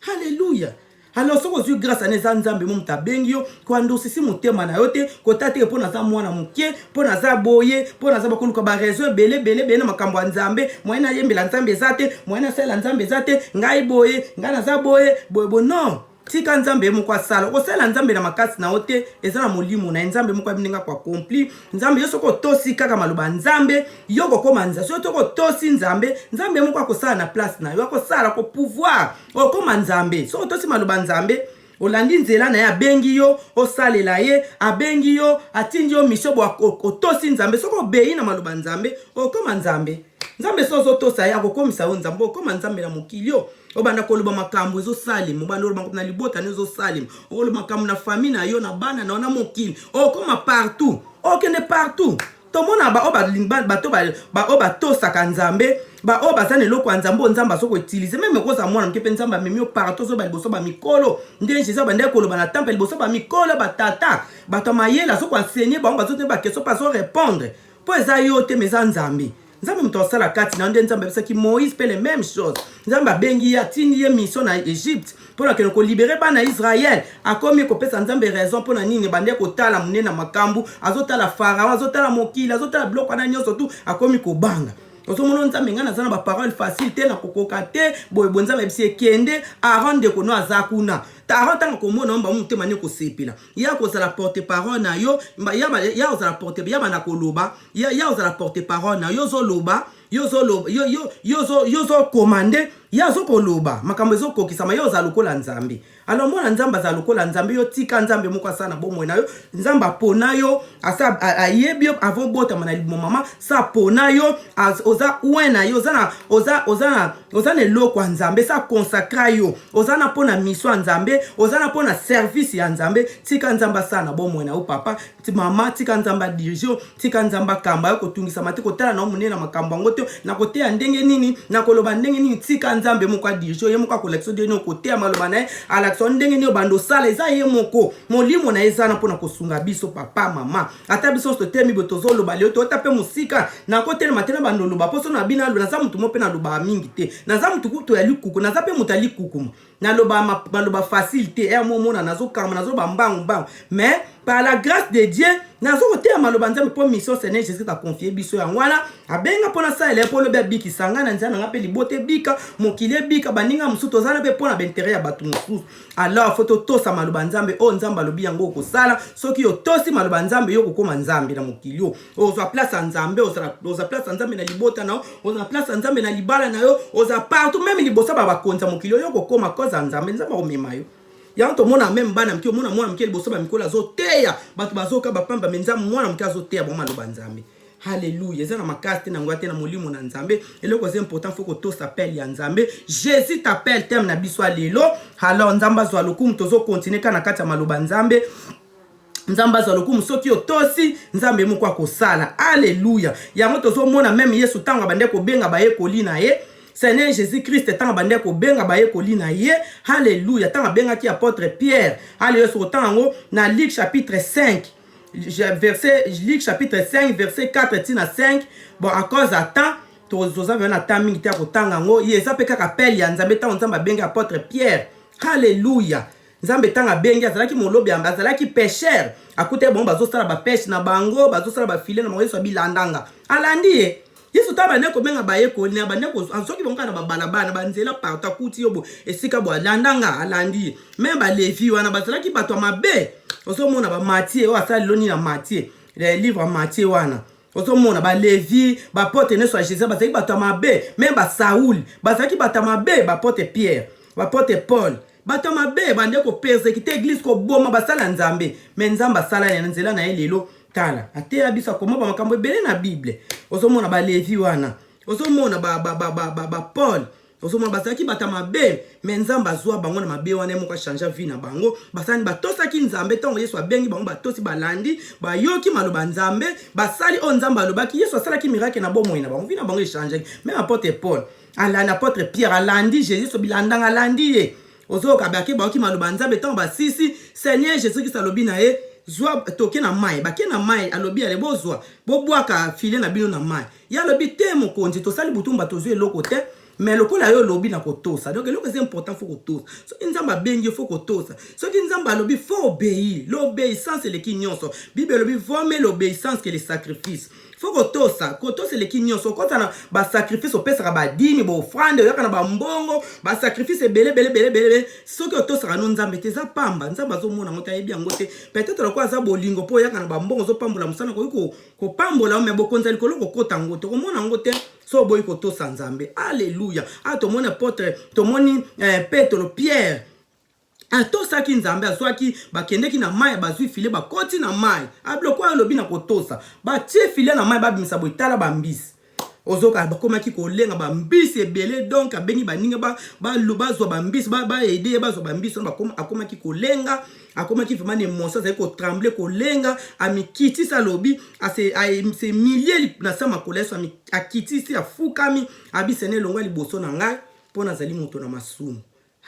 haleluya alors soko zu grâce à neza nzambe mo mutabengi yo ko andosisi mutema na yote ko tate po na za mwana mukie po na za boye po na za bakuluka ba réseau bele na makambo ya nzambe moyena yembela nzambe zate moyena sala nzambe zate ngai boye ngana za boye non tika nzambe mo kwa sala ko sala nzambe na makasi na yote ezana molimo na nzambe mo kwa bininga kwa accompli nzambe yo soko tosi kaka maloba nzambe yo ko komanza so to ko tosi nzambe mo kwa ko sala na place na yo ko sala ko pouvoir o koma nzambe so tosi maloba nzambe olandi nzela na ya bengi yo osalela ye abengi yo atindi yo mission bo otosi nzambe soko beyi na maloba nzambe o koma nzambe so tosa ya ko komisa o nzambe o koma nzambe na mokilio obanda koloba makambo ezo salim obanda koloba makambo na libota nezo salim koloba makambo na famille na yo na bana na mokili okoma partout okende partout tomona oba tosaka nzambe oba zane loko nzambe nzamba soko utiliser même koza mwana mkepe nzamba memio partout so ba liboso ba mikolo ndenge Jésus bande koloba na temple liboso ba mikolo ba tata bato mayela soko enseigner ba zote ba question pas so répondre po eza yo te meza nzambe nzambe mtosala kati na ndenge nzambe parce que Moïse fait les mêmes choses nzambe bengi ya tindi mission na Égypte pour que ko libérer bana Israël akomi ko pesa nzambe raison pour na nini bande ko tala munene na makambu azotala pharaon azotala mokili azotala bloc na nyoso tout akomi ko banga ozomona nzambe nga naza na baparole facile te na kokoka te boye bonzambe bisi ekende Aaron ndeko no aza kuna Aaron tanga komona mba motema ne kosepela ya kozala porte parole na yo ya ozala porte ya bana koloba ya ozala porte parole na yo zoloba yo komande ya zo koloba makambo ezo kokisama yo za lokola nzambe alors mona nzamba za lokola nzambe yo tika nzambe moko asana bomwe na yo nzamba pona yo asa ayebi avant bota mana libo mama sa pona yo oza wena yo oza ne loko nzambe sa consacra yo oza na pona mission nzambe oza na pona service ya nzambe tika nzamba sana bomwe na yo papa ti mama tika nzamba dirigio tika nzamba kamba yo kotungisa mate kotala na munene na makambo ngoto na kotea ndenge nini na koloba ndenge nini tika nzambe moko dirigio ye moko collection de no kotea maloba na alaction ndenge ni bando sala eza ye moko molimo na eza na pona kosunga biso papa mama ata biso to temi botozo loba leo to tape musika na kotela matena bando loba poso na bina lo na za mutu mo pe na loba mingi te na za mutu kuto ya likuku na za pe mutali kuku na loba facile te e mo na nazo kama nazo bambangu bang mais par la grâce de Dieu nazo kotea maloba nzambe po mission Seigneur Jésus t'a confié biso ya ngwana abenga pona sa ele polo be biki sanga na nzana ngape libote bika mokile bika baninga musuto zana pe pona bentere ya batu mususu alors faut tosa maloba nzambe o nzamba lobi yango ko sala soki yo tosi maloba nzambe yo kokoma nzambe na mokilio oza place nzambe oza place nzambe na libota na oza place nzambe na libala na yo oza partout même libosa ba bakonza mokilio yo kokoma koza nzambe nzamba omema yo ya to mona même bana mki mona mwana mki liboso ba mikola zoteya batu bazoka bapamba menza mwana mki azoteya bo maloba nzambe Alléluia. Zana makasti na ngwate na molimo na nzambe. Eloko c'est important faut que tous s'appelle ya nzambe. Jésus t'appelle tem na biso lelo. Alors nzamba zwa lokumu tozo continuer kana kati ya maloba nzambe. Nzamba zwa lokumu soki otosi nzambe moko akosala. Alléluia. Yango tozo mona même Yesu tanga bande ko benga ba ekoli na ye. Seigneur Jésus-Christ tanga bande ko benga ba ekoli na ye. Alléluia. Tanga benga ki apôtre Pierre. Alléluia so tango na Luc chapitre 5. Luc chapitre 5 verset 4 tina 5 bon à cause à temps toza vena tamingi te kotanga ngo yeza pe kaka appel ya nzambe ta nzamba benga apôtre Pierre. Alléluia. Nzambe tanga benga azalaki molobi azalaki pêcheur akute bon bazo sala ba pêche na bango bazo sala ba filet na moyeso bilandanga alandi Yesu taba ne ko benga ba yeko ne ba ne ko soki bonka na balabana banzela parta kuti yobo esika bo landanga alandi même ba levi wana bazalaki bato mabe oso mona ba Matthieu o asali loni na Matthieu le livre Matthieu wana oso mona ba Levi ba pote ne so Jésus bazalaki bato mabe même ba Saoul bazalaki bato mabe ba pote Pierre ba pote Paul bato mabe bande ko persécuter église ko boma basala nzambe mais nzamba sala ya nzela na elelo tala ate abisa ko ba makambo ebele na Bible oso mona ba Levi wana oso mona ba Paul oso mona basaki bata mabe mais nzamba zwa bango na mabe wana moko changer vie na bango basani batosaki nzambe tongo Yesu abengi bango batosi balandi bayoki maloba nzambe basali o nzamba alobaki Yesu asalaki miracle na bomoi na bango vie na bango changer même apôtre Paul ala na apôtre Pierre alandi Jésus so bilandanga alandi ye ozo kabaki baoki maloba nzambe tongo basisi Seigneur Jésus Christ alobi na ye zwa toke na mai bake na mai alobi ale bozwa bobwaka file na bino na mai ya alobi te mokonzi tosali butumba tozwe eloko te mais lokola yo lobi na kotosa donc eloko c'est important faut kotosa soki nzamba bengi faut kotosa soki nzamba lobi faut obéir l'obéissance le kinyonso Bible lobi vaut mieux l'obéissance que le sacrifice faut kotosa le kinyonso kota na ba sacrifice opesa ba dimi bo offrande yaka na ba mbongo ba sacrifice bele soki otosa no nzambe te za pamba nzamba zo mona ngota yebi ngote peut-être lokwa za bolingo po yaka na ba mbongo zo pambola musana ko pambola me bokonza likolo ko kota ngote ko mona ngote so boy ko tosa nzambe. Alléluia. A to moni apôtre to moni Petro Pierre atosaki nzambe azwaki bakendeki na mai bazwi file bakoti na mai abloko alobi na kotosa batie file na mai babimisa boitala bambisi ozoka bakomaki kolenga bambisi ebele donc abengi baninga bazwa bambisi baede bazwa bambisi akomaki kolenga akomaki vraiment ne monsa zali ko trembler kolenga amikiti sa lobi se milliers na sama koleso akiti si afukami abisene longwa liboso na ngai pona zali moto na masumu.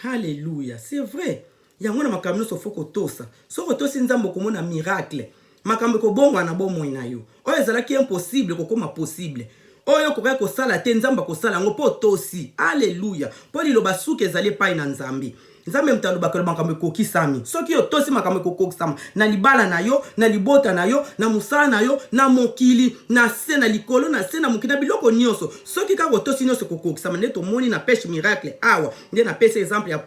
Alléluia. C'est vrai. Yango na makambo so foko tosa. Soko tosi nzambo komona miracle. Makambo ko bongo na bomo ina yo. Oyo ezalaki impossible kokoma possible. Oyo koka ko sala te nzamba ko sala ngo po tosi. Alléluia. Po liloba suke ezali pa ina nzambi. nzambe mtaluba makambo ekokisami soki otosi makambo ekokokisama na libala na yo na libota na yo na musala na yo na mokili na se na likolo na se na mokili na biloko nyonso soki kaka otosi nyonso ekokokisama nde tomoni na pêche miracle awa nde napesi exemple ya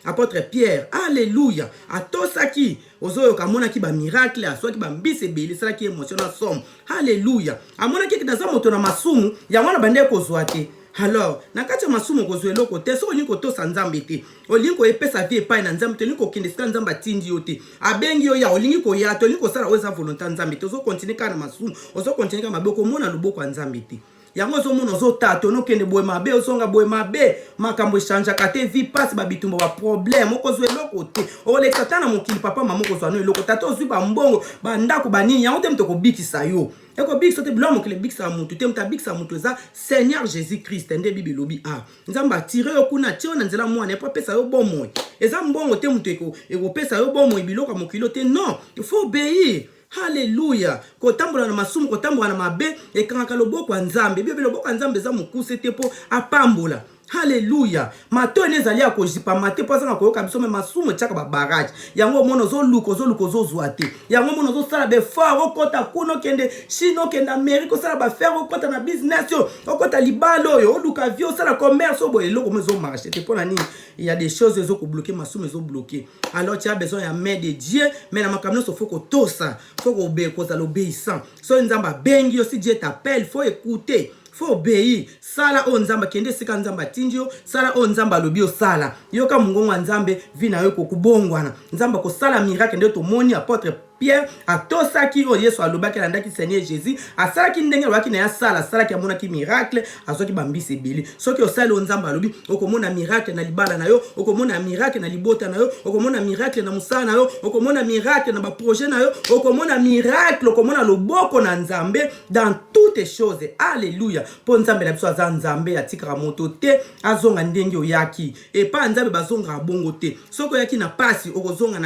apôtre Pierre alléluia atosaki ozoyoka amonaki bamiracle aswaki bambisi ebele esalaki émotion na somme alléluia amonaki eke naza moto na masumu yango na bande kozwa te. Alors, na kati ya masumu kozwa eloko te soki olingi kotosa nzambe te olingi koyepesa vie epai na nzambe te olingi kokende sika nzambe atindi yo te abengi yo ya olingi koya te olingi kosala oyo eza volonté ya nzambe te ozokontinue kaka na masumu ozokontinue kaka mabe okomona loboko ya nzambe te yango ozomona ozotata onokende boye mabe ozonga boye mabe makambo echangeaka te vi pasi babitumba baproblème okozwa eloko te olekisa ta na mokili papa mama okozwa no eloko tata ozwi bambongo bandako banini yango te moto ekobikisa yo ekobikisa te biloko mokili ebikisa mutu te moto abikisa mutu eza Seigneur Jésus Christ nde bible elobi nzambe atire yo kuna tie yo na nzela mwana epo apesa yo bomoi eza mbongo te moto ekopesa yo bomoi biloko ya mokili te non il faut obéir. Alléluia. Kotambola na masumu kotambola na mabe ekangaka loboko ya nzambe bible loboko ya nzambe eza mokuse te po apambola. Alléluia. Mato ezali ya kojipa mate po azanga koyoka biso me masumu etiaka babaraje yango omona ozoluka ozozwa te yango omona ozosala befort okota kuna okende Chine okende Amérique osala bafere okota na business yo okota libala oyo oluka vie osala commerce oboye eloko mo ezomarche te mpona nini il y a des choses ezokobloke masumu ezobloke alors tu as besoin ya main de Dieu mais na makambo nyonso faut kotosa faut kozala obéissant so nzambe abengi yo si Dieu t'appelle faut écouter faut obéir sala o nzamba kende sika nzamba tindio sala o nzamba lobi osala yoka mungongo nzambe vina yo kokubongwana nzamba ko sala miracle nde to moni apôtre Pierre atosaki o Yesu alobaki landaki Seigneur Jésus asalaki ndenge lwaki na ya sala ki amonaki miracle azoki bambisi ebele soki osala o nzamba alobi okomona miracle na libala na yo okomona miracle na libota na yo okomona miracle na musala na yo okomona miracle na ba projet na yo okomona miracle okomona loboko na nzambe dans toutes choses alléluia po nzambe na biso aza nzambe atikaka moto te azonga ndenge oyaki epa nzambe bazonga bongo te soki oyaki na pasi okozonga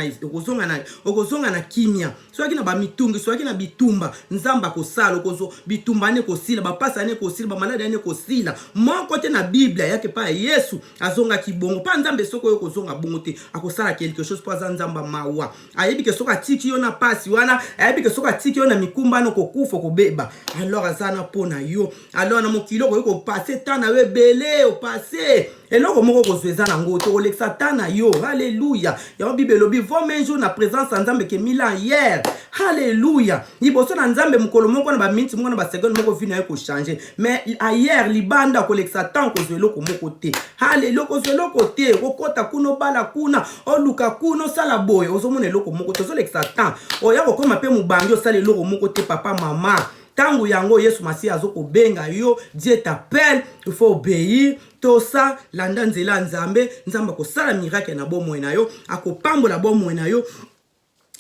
na kimia soki na bamitungi soki na bitumba nzamba kosala okozo bitumba ne kosila bapasa ne kosila bamaladi ne kosila moko te na Bible yake pa Yesu azonga kibongo pa nzambe soko yo kozonga bongo te akosala quelque chose pa nzamba mawa ayebi ke soka tiki yo na pasi wana ayebi ke soka tiki yo na mikumba no kokufa kobeba alors azana pona yo alors na mokilo ko passer temps na we belé au passé eloko moko kozweza nango to kolekisa tana yo alléluia ya Bible lobi vo menjo na présence nzambe ke mila hier alléluia liboso na nzambe mukolo moko na ba minutes moko na ba seconde moko vina yo ko changer mais hier libanda kolekisa tan kozwe eloko moko te alléluia kozwe eloko te kokota kuno bala kuna oluka kuno sala boye ozomona eloko moko to zolekisa tan oya kokoma pe mubangi osala eloko moko te papa mama tangu yango Yesu Masi azoko benga yo Dieu t'appelle il faut obéir tosa landa nzela nzambe nzamba ko sala miracle na bomo na yo akopambola bomo na yo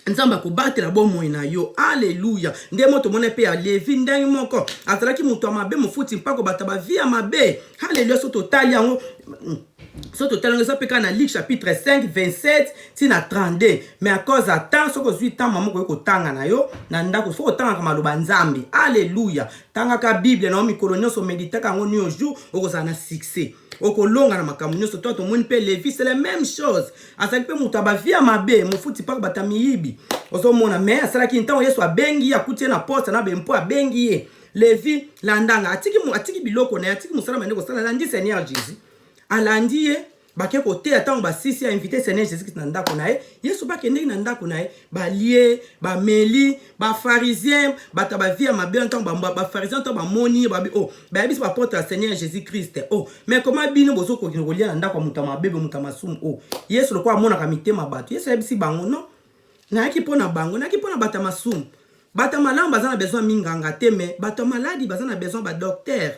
nzamba ko batela bomo na yo alléluia nde moto mona pe ya Levi ndenge moko azalaki muto mabe mufuti mpako bataba via mabe alléluia so total yango so total yango ça peut kana Luc chapitre 5 27 tina 32 mais à cause à temps so ko 8 temps maman ko tanga na yo na ndako fo tanga kama loba nzambe alléluia tanga ka Bible na mikolo nyonso méditer kango nyo jour okozana succès okolonga na makambo nyonso toi to moni pe Levi c'est la même chose asali pe muto abavia mabe mufuti pa batamiyibi ozomona mais asalaki ntango Yesu abengi akutie na porte na bempo abengi ye Levi landanga atiki biloko na atiki musala mande ko sala landi Seigneur Jésus alandi ye bake kote atango basisi a invité Seigneur Jésus Christ na ndako na ye Yesu bakende na ndako na ye balie bameli bafarisien batabavia mabe ntango bafarisien ntango bamoni babi oh bayebisi baporte ya Seigneur Jésus Christ oh mais comment bino bozo ko kolia na ndako muta mabebe muta masumu oh Yesu lokwa mona ka mitema bato Yesu yebisi bango no na yaki pona bango na yaki pona bata masumu bata malamba bazana besoin minganga te mais bata maladi bazana besoin ba docteur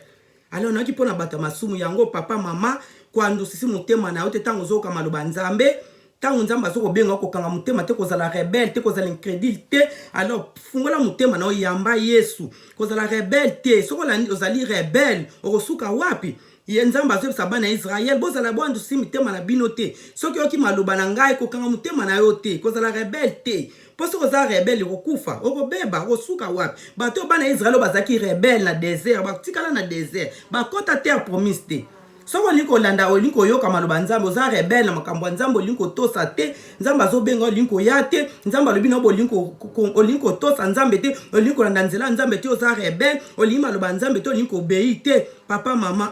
alors na yaki pona bata masumu yango papa mama kwando sisi mutema na yote tango zoka maloba nzambe tango nzamba zoko benga ko kanga mutema te kozala rebelle te kozala incrédule te alors fungola mutema na yamba Yesu kozala rebelle te soko ozali rebelle okosuka wapi ye nzamba zo sabana Israël bozala bwandu simi tema na bino te soki oki maloba na ngai ko kanga mutema na yo te kozala rebelle te poso kozala rebelle okokufa okobeba okosuka wapi bato bana Israël bazaki rebelle na désert batikala na désert bakota terre promise te soko linko landa olinko yoka maloba nzambe oza rebelle makambo nzambe olinko tosa te nzambe azobenga olinko ya te nzambe alobi na olinko tosa nzambe te olinko landa nzela nzambe te oza rebelle olingi maloba nzambe te olinko obei te papa mama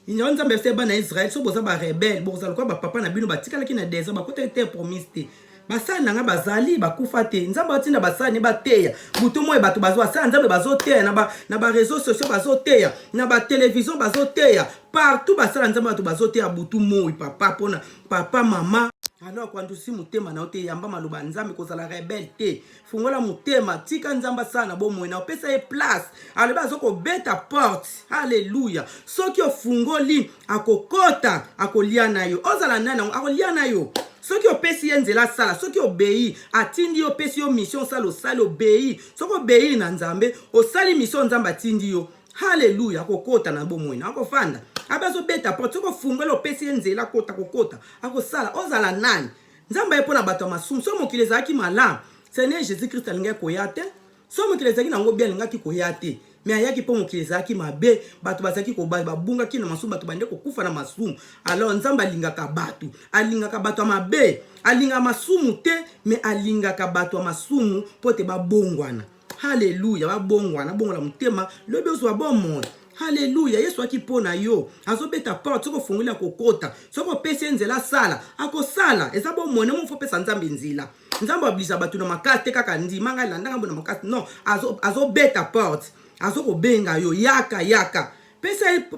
inyo nzambe se bana Israël so boza ba rebelle boza lokwa ba papa na bino batikalaki na désert bakota te promise te basali nanga bazali bakufa te nzambe atinda basali ne bateya butu moye bato bazosala nzambe bazoteya na ba réseaux sociaux bazoteya na ba télévision bazoteya partout basala nzambe bato bazoteya butu moye papa pona papa mama alors quand si mutema na ote yamba maloba nzambe kozala rebelle te fungola mutema tika nzamba sana bo moye na opesa e place aloba zoko beta porte haleluya soki ofungoli akokota akolia na yo ozala nana akolia na yo soki opesi ye nzela sala soki obei atindi yo pesi yo mission sala osali obei soki obei na nzambe osali mission nzambe atindi yo haleluya akokota na bomoi na akofanda abazo beta porte soki ofungoli opesi ye nzela kota kokota akosala ozala nani nzambe ye mpona bato ya masumu so mokili ezalaki malamu Seigneur Jésus Christ alingaki koya te so mokili ezalaki nango bien alingaki koya te mais ayaki po mokili ezalaki mabe bato bazalaki babungaki na masumu bato bande kokufa na masumu alors nzambe alingaka bato ya mabe alinga masumu te mais alingaka bato ya masumu po te babongwana haleluya babongwana bongola mutema lobi ozwa bomoi haleluya yesu akipona yo azobeta porte soko fungula kokota soko pese nzela sala akosala eza bomone mo fopesa nzambe nzila nzambe ablisa bato na makate kaka ndima ngai landanga bona makate non azobeta porte azokobenga yo yaka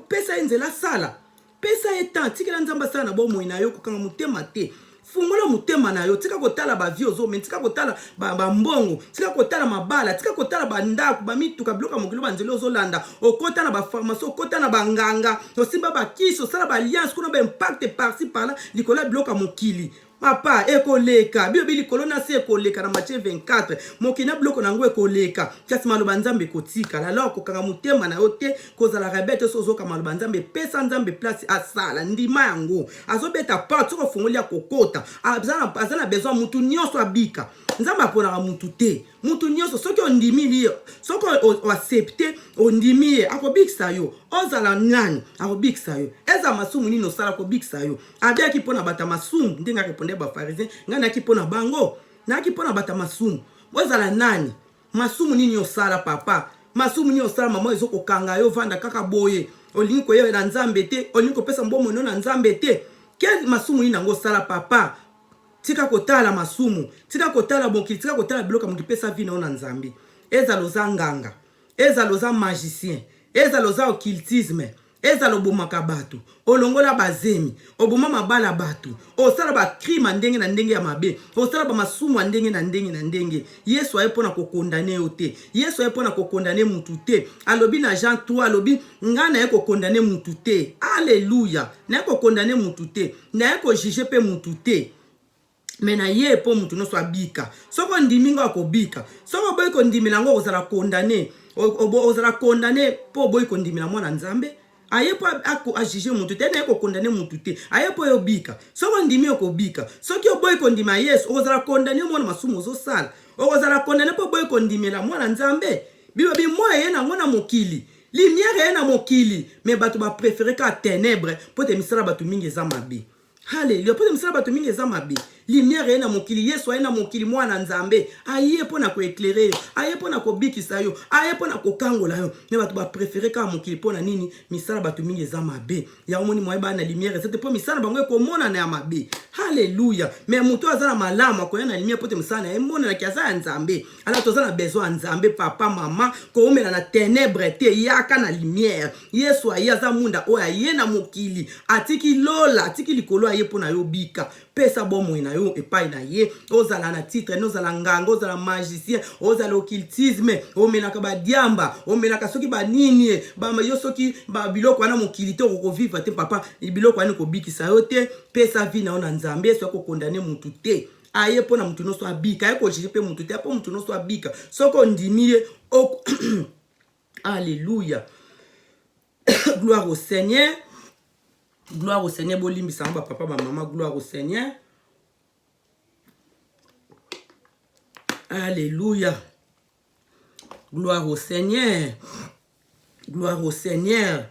pesa nzela sala pesa etan tikela nzamba sala na bomoi na yo kokanga mutema te fungola mutema na yo tika kotala ba vie ozo tika kotala ba mbongo tika kotala mabala tika kotala ba ndako ba mituka bloka mokilo ba nzelo ozolanda okota na ba pharmacie okota na banganga osimba ba kiso sala ba alliance kuna ba impact par-ci par-là likola bloka mokili papa ekoleka bibi likolo na se ekoleka na Matthieu 24 mokina bloko nango ekoleka kasi maloba nzambe kotika alors kokanga mutema na yo te kozala rebete sozoka maloba nzambe pesa nzambe place asala ndima yango azobeta porte soko fungoli ya kokota azana besoin mutu nyonso abika nzambe aponaka mutu te mutu nyonso soki ondimi liyo soki oaccepte ondimi ye akobikisa yo ozala nani akobikisa yo eza masumu nini osala akobikisa yo abiaki mpona bata masumu ndenge akeponde bafarisien ngai naki mpona bango naki mpona bata masumu ozala nani masumu nini osala papa masumu nini osala mama ezokokanga yo vanda kaka boye olingi koyeba na nzambe te olingi kopesa mbomoi na nzambe te ke masumu nini nango osala papa tika kotala masumu tika kotala mokili tika kotala biloko moki pesa vi na nzambe ezala oza nganga ezala oza magicien ezala oza occultisme ezala obomaka bato olongola bazemi oboma mabala bato osala bakrime ndenge na ndenge ya mabe osala bamasumu ndenge na ndenge yesu aye mpona kokondane yo te yesu aye mpona kokondane mutu te alobi na Jean 3 alobi ngai naye kokondane mutu te alleluya naye kokondane mutu te naye kojuge mpe mutu te mais na ye po mutu nyonso abika soko ndimi ngo akobika soko boyi kondimela ngo ozala kondane ozala kondane po boyi kondimela mwana nzambe aye po ajuge mutu te naye kokondane mutu te aye po yobika soko ndimi okobika soki oboyi kondima yesu ozala kondane mwana masumu ozosala ozala kondane po boyi kondimela mwana nzambe bibo bimoya ye nango na mokili lumière ye na mokili mais bato bapréféré ka ténèbre po te misala bato mingi eza mabe haleluya po te misala bato mingi eza mabe lumière ye na mokili yesu aye na mokili mwana nzambe aye mpona koeklere yo aye mpona kobikisa yo aye mpona kokangola yo me bato bapréféré kaka mokili mpona nini misala bato mingi eza mabe yango moni moye bana na lumière ezete mpo misala bango ekomonana ya mabe haleluya me moto aza na malamu akoya na lumière mpo te misala na ye emonanaki aza ya nzambe ala toza na besoin ya nzambe papa mama koomela na ténèbre te yaka na lumière yesu aye aza munda oyo aye na mokili atiki lola atiki likolo aye mpona yo bika pesa bomoi na yo epai na ye ozala na titre ozala nganga ozala magicien ozala occultisme omenaka badiamba omenaka soki banini yo soki biloko wana mokili te okovivre te papa biloko wana kobikisa yo te pesa vi na yo na nzambe yesu akokondane mutu te aye mpona mutu nyonso abika aye kojuge mpe mutu te mpo mutu nyonso abika soki ondimi ye alleluya gloire au Seigneur. Gloire au Seigneur, bolimbisa ba papa ba maman, gloire au Seigneur. Alléluia. Gloire au Seigneur. Gloire au Seigneur.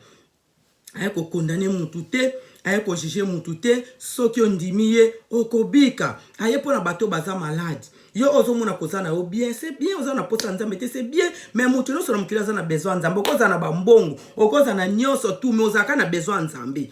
ayeko condamner mutu te, ayeko juger mutu te, soki ondimi ye okobika. Aye pona bato baza malade. Yo ozomona kozana yo bien, c'est bien, ozana posa nzambe te, c'est bien, mais mutu no solo mukili azana besoin nzambe, okozana bambongo, okozana nyonso tout, mais ozaka na besoin nzambe.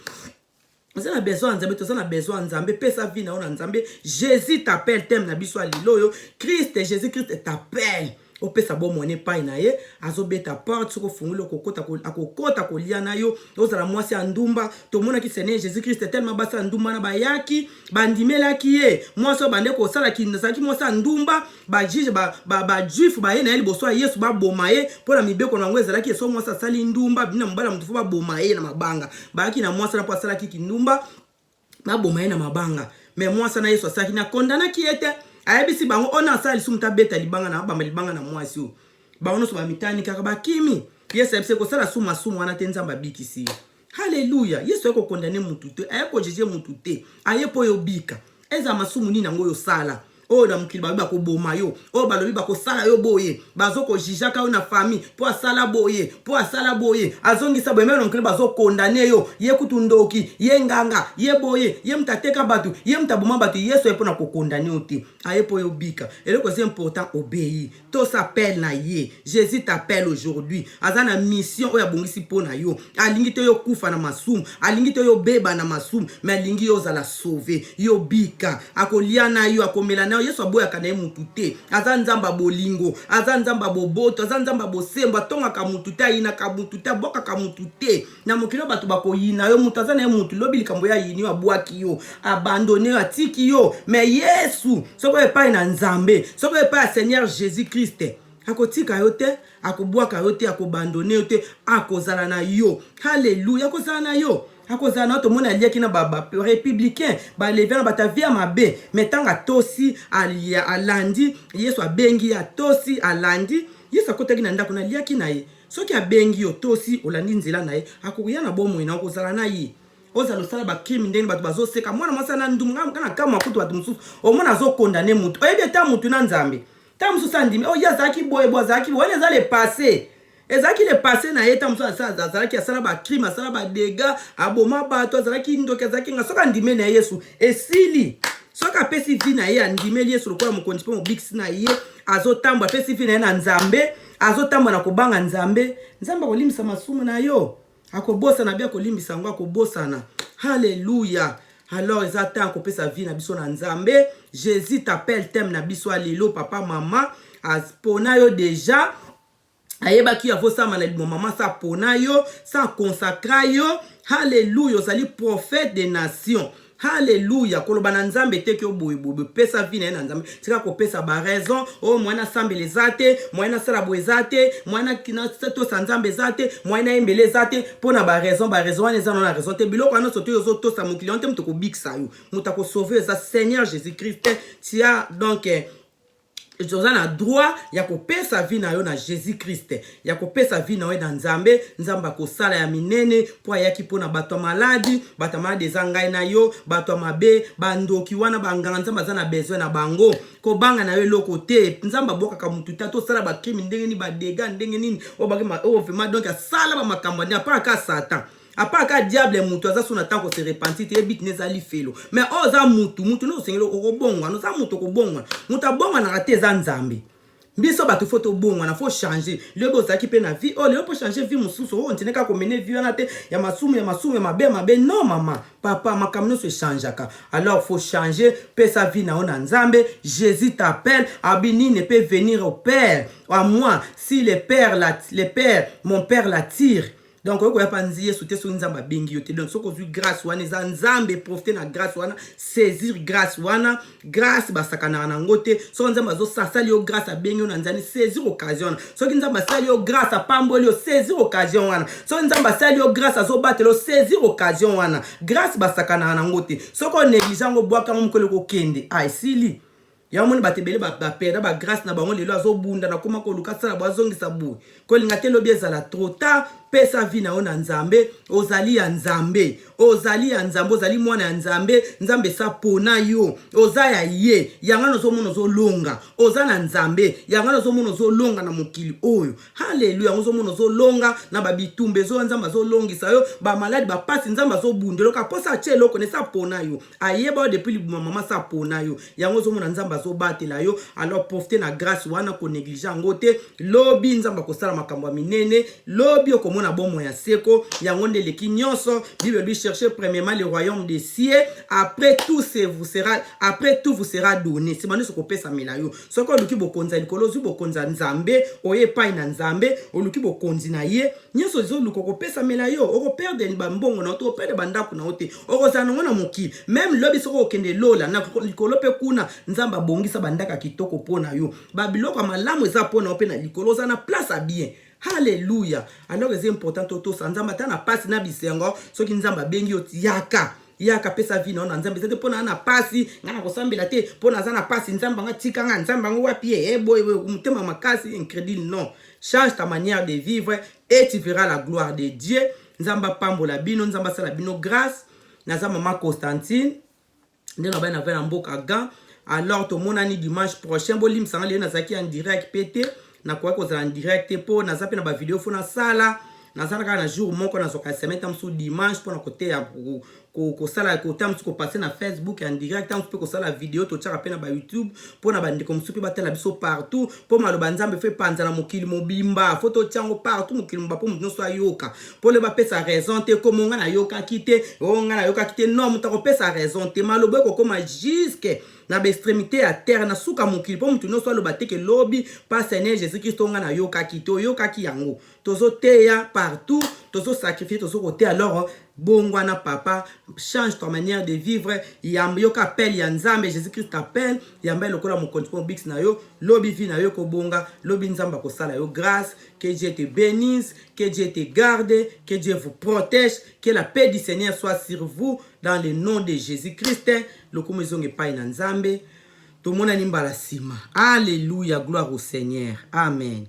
Vous avez besoin de Nzambe, vous avez besoin de Nzambe, paix sa vie na Nzambe. Jésus t'appelle, t'aime na biso aliloyo. Christ, Jésus-Christ t'appelle. Opesa bo mone pai na ye azobeta porte soko fungula akokota kolia na yo ozala mwasi ya ndumba tomona ki Seigneur Jésus-Christ tellement basa ndumba na bayaki bandimela ki ye mwasi bande ko sala ki nazaki mwasi ya ndumba ba juge ba juif ba ye na liboso Yesu ba boma ye pona mibeko na ngwe ezala ki so mwasi sali ndumba bina mbala mtufu ba boma ye na mabanga ba ki na mwasi na po sala ki ndumba ba boma ye na mabanga mais mwasi na Yesu asaki na kondana ki ete ayebisi bango ona asali sumuta beta libanga na bamba libanga na mwasi o bango so ba mitani kaka bakimi Yesu ayebisi ko sala suma wana te Nzambe abikisi. Haleluya. Yesu ayeko condamner mutu te, ayeko juger mutu te, ayepo yo bika eza masumu nini ngo yo sala o na mukili ba ko boma yo o balobi ba ko sala yo boye bazo ko jijaka yo na famille po asala boye azongisa boye mero mukili bazo condamner yo ye kutundoki ye nganga ye boye ye mtateka batu ye mtaboma batu Yesu epo na ko condamner oti ayepo yo bika eloko c'est important obéir to s'appelle na ye Jésus t'appelle aujourd'hui azana mission oya bongisi pona yo alingi te yo kufa na masumu alingi te yo beba na masumu mais alingi yo za la sauver yo bika akoliana yo akomela Yesu aboyaka na mutu te aza Nzamba bolingo aza Nzamba boboto aza Nzamba bosemba tonga ka mutu te ina ka mutu te boka ka mutu te na mokilo bato bakoyina yo mutu aza na mutu lobi likambo ya yini abwaki yo abandonner atiki yo mais Yesu soko epai na Nzambe soko epai Seigneur Jésus-Christ akotika yo te akobwaka yo te akobandonner yo te akozala na yo. Haleluya akozala na yo akozala na to mona liaki na baba républicain ba lever na batavia mabe metanga tosi alia alandi Yesu abengi ya tosi alandi Yesu akotaki na ndako na liaki na ye soki abengi yo tosi olandi nzela na ye akokuya na bomo ina akozala na ye ozalo sala ba crime ndenge bato bazo seka mwana mwasa na ndumga kana kama kutu bato mususu omona zo condamner mutu oyebi ta mutu na Nzambe ta mususu andimi o yazaki boye bozaki wale za le passé ezaki le passé na eta musu azalaki asala ba crime asala ba dégâts aboma bato azalaki ndoka azalaki nga soka ndime na Yesu esili soka pesi vi na ye andimeli Yesu lokola mokonzi pe mobikisi na ye azotamba pesi vi na ye na Nzambe azotamba na kobanga Nzambe kolimisa masumu na yo akobosa na bia kolimbisa ngo akobosa na. Haleluya. Alors ils attendent qu'on peut sa vie na biso na Nzambe. Jésus t'appelle thème na biso alelo papa maman aspona yo déjà ayeba ki avosa maladi maman sa pona yo sa consacra yo. Haleluya ozali prophète des nations. Haleluya koloba na Nzambe te ki oboyeboye pesa vie na Nzambe tika ko pesa ba raison o mwana sambele zate mwana sala boezate mwana kina to Nzambe zate mwana embele zate pona ba raison wana za na raison te biloko ana soto yo to sa mon client te ko biksa yo mutako sauver za Seigneur Jésus-Christ tia donc Josan a droit ya kopesa vie na yo na Jésus-Christ ya kopesa vie na yo na Nzambe Nzamba ko sala ya minene po ayaki pona bato maladi ezangai na yo bato mabe bandoki wana banganga Nzamba za na besoin na bango ko banga na yo loko te Nzamba boka ka mutu ta to sala ba crime ndenge ni ba dégâts ndenge nini o bakema o vraiment donc sala ba makambo ni apa ka Satan apa ka diable mutu aza sona tanko se repentir te bit nezali felo mais oza mutu no sengelo okobongwa no za mutu okobongwa mutu abongwa na te za Nzambe biso bato foto bongwa na faut changer le bo zaki pe na vie o le po changer vie mususu o ntine ka ko mener vie na te ya masumu ya mabe non maman papa makamno se changeaka alors faut changer pe sa vie na ona Nzambe. Jésus t'appelle abini ne peut venir au Père à moi si mon père l'attire. Donc on pas nziye soute so Nzamba bengi yote donc soko zu grâce wana za Nzambe profiter na grâce wana saisir grâce wana grâce basakana na ngote so Nzamba zo sasali yo grâce bengi na nzani saisir occasion so Nzamba sali yo grâce pamboli yo saisir occasion wana so Nzamba sali yo grâce zo batelo saisir occasion wana grâce basakana na ngote soko négligent ngo bwaka mukolo ko kende ai sili ya moni batebele ba pera ba grâce na bango lelo azobunda na koma ko luka sala bazongisa bu ko linga te lobi ezala trop tard pesa vie na ona Nzambe ozali ya nzambe, ozali ya nzambe, ozali mwana ya nzambe, nzambe sa pona yo, oza ya ye, yanga nozomona ozolonga, oza na nzambe, yanga nozomona ozolonga na mokili oyo. Haleluya, nozomona ozolonga na babitumbe zo nzambe azolongisa yo, ba maladi ba pasi nzambe azobundelo ka posa che loko ne sa pona yo. Ayeba depuis libuma mama sa pona yo. Yango nozomona nzambe azobatela yo, alors profiter na grâce wana ko négliger ngote, lobi nzambe kosala makambo ya minene, lobi okomona bomo ya seko, yango ndeleki nyonso, Bible lui chercher premièrement le royaume des cieux, après tout vous sera donné. C'est manu soko pesa melayo. Soko luki bokonza likolo zu bokonza nzambe, oye pai na nzambe, oluki bokonzi na ye, nyonso zo luko ko pesa melayo, oko perdre ba mbongo na to perdre bandako na ote. Oko zanongo na moki, même lobi soko okende lola na likolo pe kuna nzamba bongisa bandaka kitoko pona yo. Babiloko malamu eza pona ope na likolo za na place à bien. Alléluia. Alors c'est important toto nzamba ta na passe na bisengo soki nzamba bengi oti yaka pesa vino na nzambe zete pona na pasi ngana kosambela te pona za na pasi nzamba nga tika nga nzamba ngo wapi boy mutema makasi incrédule non. Change ta manière de vivre et tu verras la gloire de Dieu. Nzamba pambola bino, nzamba sala bino grâce. Naza mama Constantine ndena ba na vela mboka ga. Alors to monani dimanche prochain bolim sanga le na zaki en direct pété na kwa ko za en direct po na zape na ba vidéo fona sala na sala ka na jour moko na soka semaine tam su dimanche po na côté ya ko sala ko tam su ko passer na Facebook en direct tam su ko sala vidéo to tshaka pe na ba YouTube po na bande comme su pe batela biso partout po maloba nzambe fe panza na mokili mobimba photo tyango partout mokili mba po mutno so ayoka po le ba pesa raison te ko monga na yoka kite onga na yoka kite non mutako pesa raison te maloba ko koma jusque na l'extrémité à terre na suka mokili po mutu no so lo bateke lobi pa Seigneur Jésus Christ onga na yoka kito yoka ki yango tozo teya partout tozo sacrifier tozo côté alors bongwana papa change ta manière de vivre yamba yoka appelle ya nzambe Jésus Christ t'appelle yamba lokola mo compte pour bix na yo lobi vi na yo ko bonga lobi nzamba ko sala yo grâce que Dieu te bénisse que Dieu te garde que Dieu vous protège que la paix du Seigneur soit sur vous dans le nom de Jésus Christ lokumu zonge pai na nzambe to mona nimbala sima. Alléluia, gloire au Seigneur. Amen.